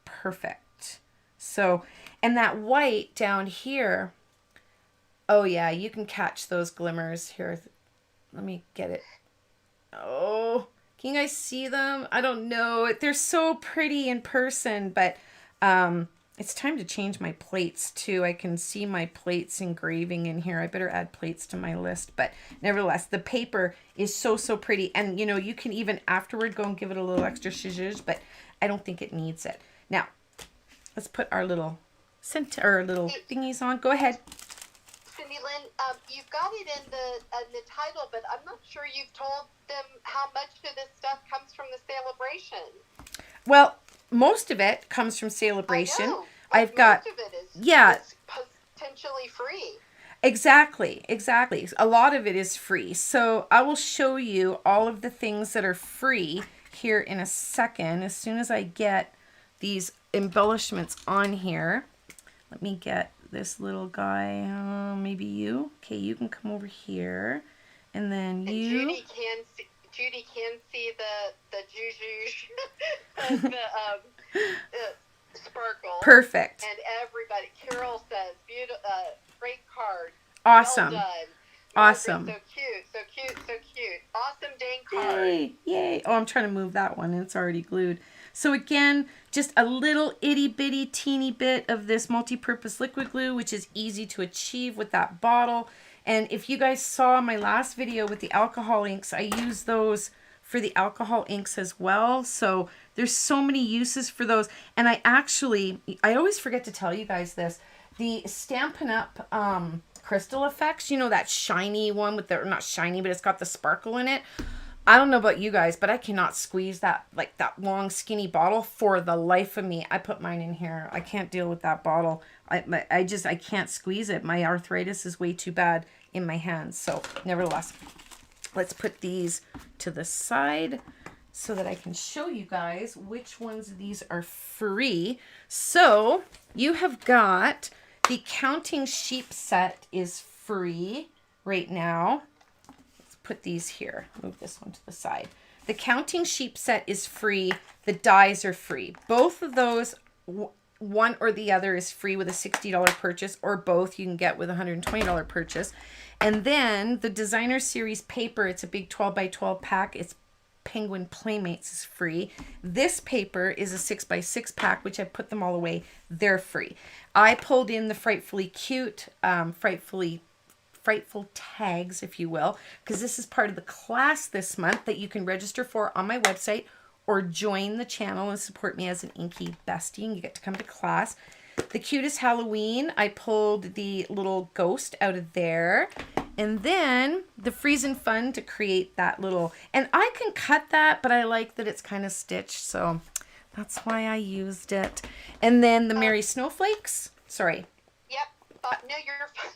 A: perfect. So, and that white down here, oh yeah, you can catch those glimmers here. Let me get it. Oh, can you guys see them? I don't know. They're so pretty in person, but it's time to change my plates too. I can see my plates engraving in here. I better add plates to my list, but nevertheless, the paper is so pretty. And you know, you can even afterward go and give it a little extra zhuzh, but I don't think it needs it. Now, let's put our little little thingies on. Go ahead.
B: Cindy Lynn, you've got it in the title, but I'm not sure you've told them how much of this stuff comes from the Sale-A-Bration.
A: Well, most of it comes from Sale-A-Bration.
B: I know,
A: I've got
B: most of it is potentially free.
A: Exactly. A lot of it is free. So I will show you all of the things that are free here in a second as soon as I get these embellishments on here. Let me get this little guy, maybe you. Okay, you can come over here, and then you.
B: And Judy can see the zhuzh, the sparkle.
A: Perfect.
B: And everybody, Carol says, beautiful, great card.
A: Awesome.
B: Well done.
A: Awesome.
B: So cute. Awesome dang card.
A: Yay. Oh, I'm trying to move that one. It's already glued. So again, just a little itty bitty teeny bit of this multi-purpose liquid glue, which is easy to achieve with that bottle. And if you guys saw my last video with the alcohol inks, I use those for the alcohol inks as well. So there's so many uses for those. And I always forget to tell you guys this, the Stampin' Up crystal effects, you know, that shiny one with the, not shiny, but it's got the sparkle in it. I don't know about you guys, but I cannot squeeze that, like that long skinny bottle for the life of me. I put mine in here. I can't deal with that bottle. I can't squeeze it. My arthritis is way too bad in my hands. So nevertheless, let's put these to the side so that I can show you guys which ones of these are free. So you have got the Counting Sheep set is free right now. Put these here. Move this one to the side. The Counting Sheep set is free. The dies are free. Both of those one or the other is free with a $60 purchase, or both you can get with a $120 purchase. And then the Designer Series paper, it's a big 12 by 12 pack. It's Penguin Playmates is free. This paper is a 6x6 pack, which I put them all away. They're free. I pulled in the Frightfully Cute, Frightful tags, if you will, because this is part of the class this month that you can register for on my website, or join the channel and support me as an Inkie bestie, and you get to come to class. The Cutest Halloween, I pulled the little ghost out of there. And then the Freeze and Fun to create that little, and I can cut that, but I like that it's kind of stitched, so that's why I used it. And then the Merry Snowflakes, sorry.
B: Yep. No,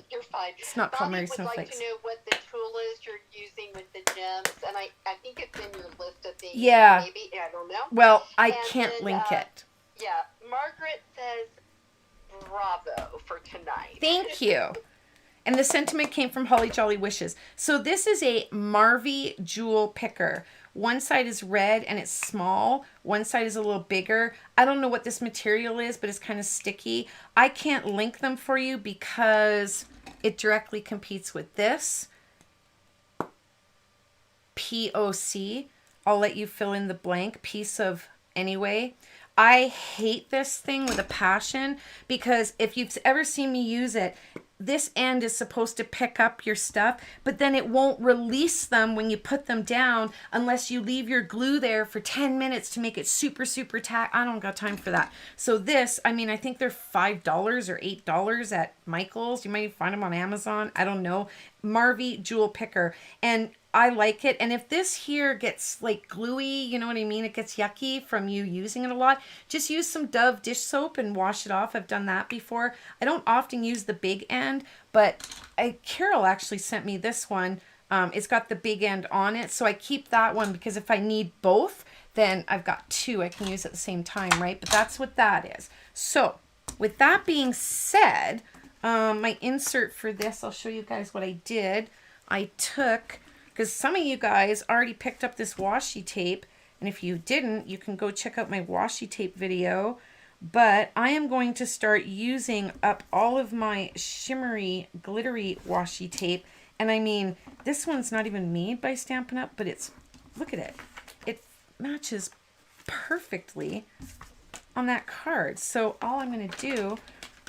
B: you're fine.
A: It's not called Merry
B: Snowflakes. Would like to know what the tool is you're using with the gems, and I think it's in your list of things.
A: Yeah.
B: Maybe, I don't know.
A: Well, I can't link it.
B: Yeah. Margaret says, bravo for tonight.
A: Thank you. And the sentiment came from Holly Jolly Wishes. So this is a Marvy jewel picker. One side is red and it's small. One side is a little bigger. I don't know what this material is, but it's kind of sticky. I can't link them for you because it directly competes with this. POC. I'll let you fill in the blank. Piece of anyway. I hate this thing with a passion because if you've ever seen me use it, this end is supposed to pick up your stuff, but then it won't release them when you put them down unless you leave your glue there for 10 minutes to make it super, super tack. I don't got time for that. So this, I mean, I think they're $5 or $8 at Michael's. You might find them on Amazon. I don't know. Marvy Jewel Picker. And I like it. And if this here gets like gluey, you know what I mean? It gets yucky from you using it a lot. Just use some Dove dish soap and wash it off. I've done that before. I don't often use the big end, but Carol actually sent me this one. It's got the big end on it. So I keep that one because if I need both, then I've got two I can use at the same time, right? But that's what that is. So with that being said, my insert for this, I'll show you guys what I did. I took... because some of you guys already picked up this washi tape, and if you didn't, you can go check out my washi tape video. But I am going to start using up all of my shimmery, glittery washi tape. And I mean, this one's not even made by Stampin' Up, but it's, look at it. It matches perfectly on that card. So all I'm going to do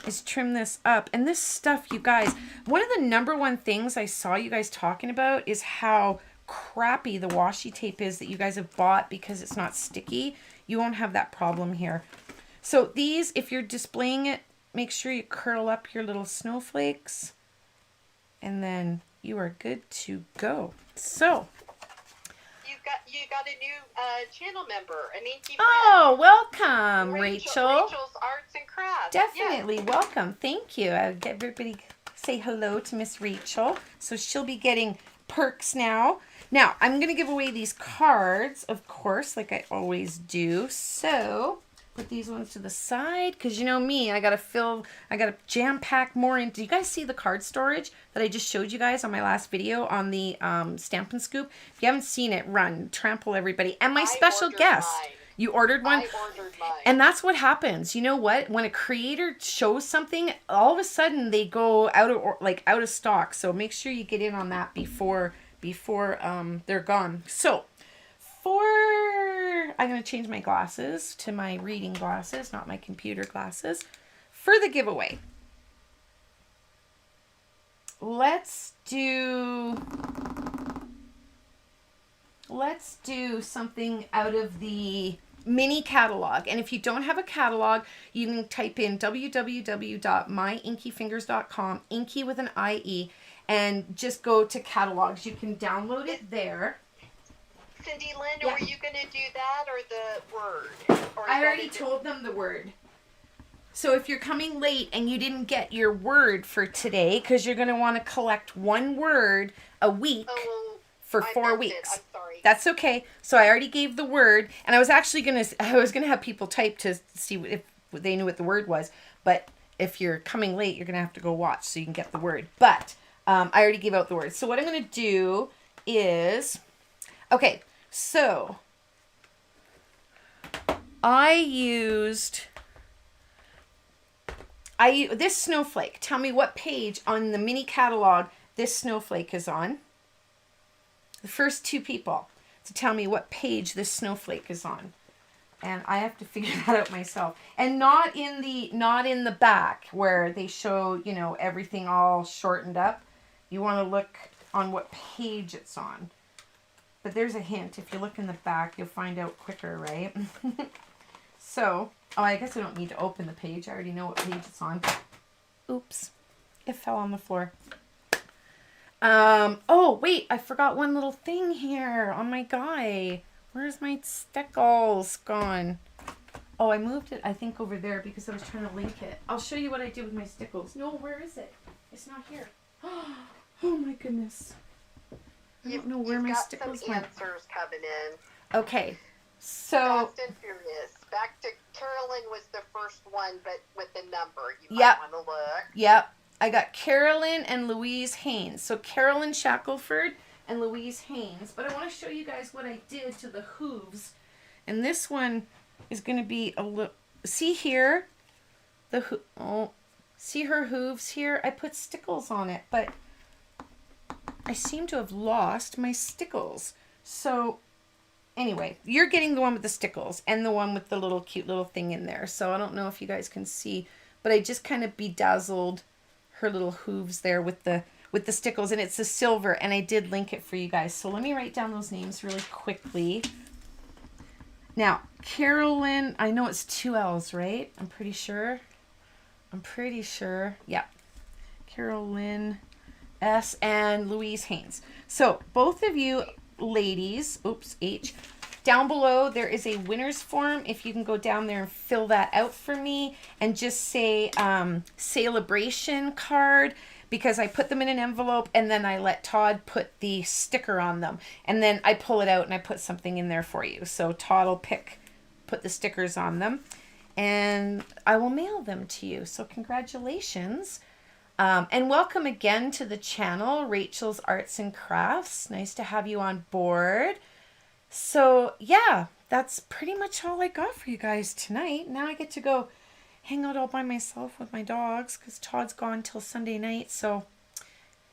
A: is trim this up. And this stuff, you guys, one of the number one things I saw you guys talking about is how crappy the washi tape is that you guys have bought because it's not sticky. You won't have that problem here. So these, if you're displaying it, make sure you curl up your little snowflakes and then you are good to go. So
B: you got a new channel member, an Inkie friend.
A: Oh, welcome, Rachel.
B: Rachel's Arts and Crafts.
A: Definitely, yes. Welcome. Thank you. I'll get everybody say hello to Miss Rachel. So she'll be getting perks now. Now, I'm going to give away these cards, of course, like I always do. So put these ones to the side because you know me, I got to jam pack more in. Do you guys see the card storage that I just showed you guys on my last video on the Stampin' Scoop? If you haven't seen it, run, trample everybody. And my special guest. Mine. You ordered one?
B: I ordered mine.
A: And that's what happens. You know what? When a creator shows something, all of a sudden they go out of stock. So make sure you get in on that before they're gone. So I'm going to change my glasses to my reading glasses, not my computer glasses, for the giveaway. Let's do something out of the mini catalog. And if you don't have a catalog, you can type in www.myinkiefingers.com, Inkie with an IE, and just go to catalogs. You can download it there.
B: Cindy Lynn, yeah. Were you going to do that or the word? Or
A: I already told them the word. So if you're coming late and you didn't get your word for today, because you're going to want to collect one word a week for 4 weeks.
B: I'm sorry.
A: That's okay. So I already gave the word, and I was actually going to have people type to see if they knew what the word was. But if you're coming late, you're going to have to go watch so you can get the word. But I already gave out the word. So what I'm going to do is, okay. So, I used this snowflake, tell me what page on the mini catalog this snowflake is on. The first 2 people to tell me what page this snowflake is on. And I have to figure that out myself. And not in the back where they show, you know, everything all shortened up. You want to look on what page it's on. But there's a hint. If you look in the back, you'll find out quicker, right? So, oh, I guess I don't need to open the page. I already know what page it's on. Oops. It fell on the floor. Oh, wait. I forgot one little thing here on my guy. Where's my stickles gone? Oh, I moved it, I think, over there because I was trying to link it. I'll show you what I did with my stickles. No, where is it? It's not here. Oh, my goodness. I don't know where my stickles went.
B: Answers coming in.
A: Okay, so...
B: Fast and Furious. Back to Carolyn was the first one, but with the number. You might want to look.
A: Yep. I got Carolyn and Louise Haynes. So Carolyn Shackelford and Louise Haynes. But I want to show you guys what I did to the hooves. And this one is going to be a little... See here? See her hooves here? I put stickles on it, but I seem to have lost my stickles. So anyway, you're getting the one with the stickles and the one with the little cute little thing in there. So I don't know if you guys can see, but I just kind of bedazzled her little hooves there with the stickles, and it's a silver, and I did link it for you guys. So let me write down those names really quickly. Now, Carolyn, I know it's 2 L's, right? I'm pretty sure. Yeah. Carolyn S. and Louise Haynes. So both of you ladies, oops, H, down below there is a winner's form. If you can go down there and fill that out for me and just say Sale-A-Bration card, because I put them in an envelope and then I let Todd put the sticker on them. And then I pull it out and I put something in there for you. So Todd will put the stickers on them and I will mail them to you. So congratulations. And welcome again to the channel, Rachel's Arts and Crafts. Nice to have you on board. So yeah, that's pretty much all I got for you guys tonight. Now I get to go hang out all by myself with my dogs because Todd's gone till Sunday night. So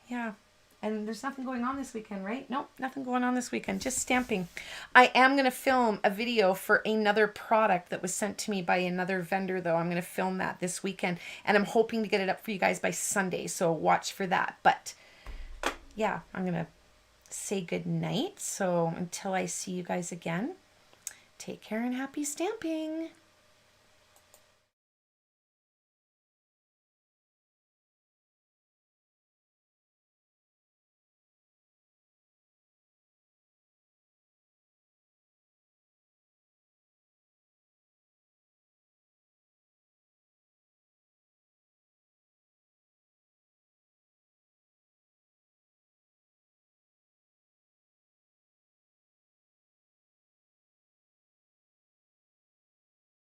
A: yeah, and there's nothing going on this weekend, right? Nope, nothing going on this weekend, just stamping. I am going to film a video for another product that was sent to me by another vendor, though. I'm going to film that this weekend, and I'm hoping to get it up for you guys by Sunday, so watch for that. But yeah, I'm going to say good night. So until I see you guys again, take care and happy stamping.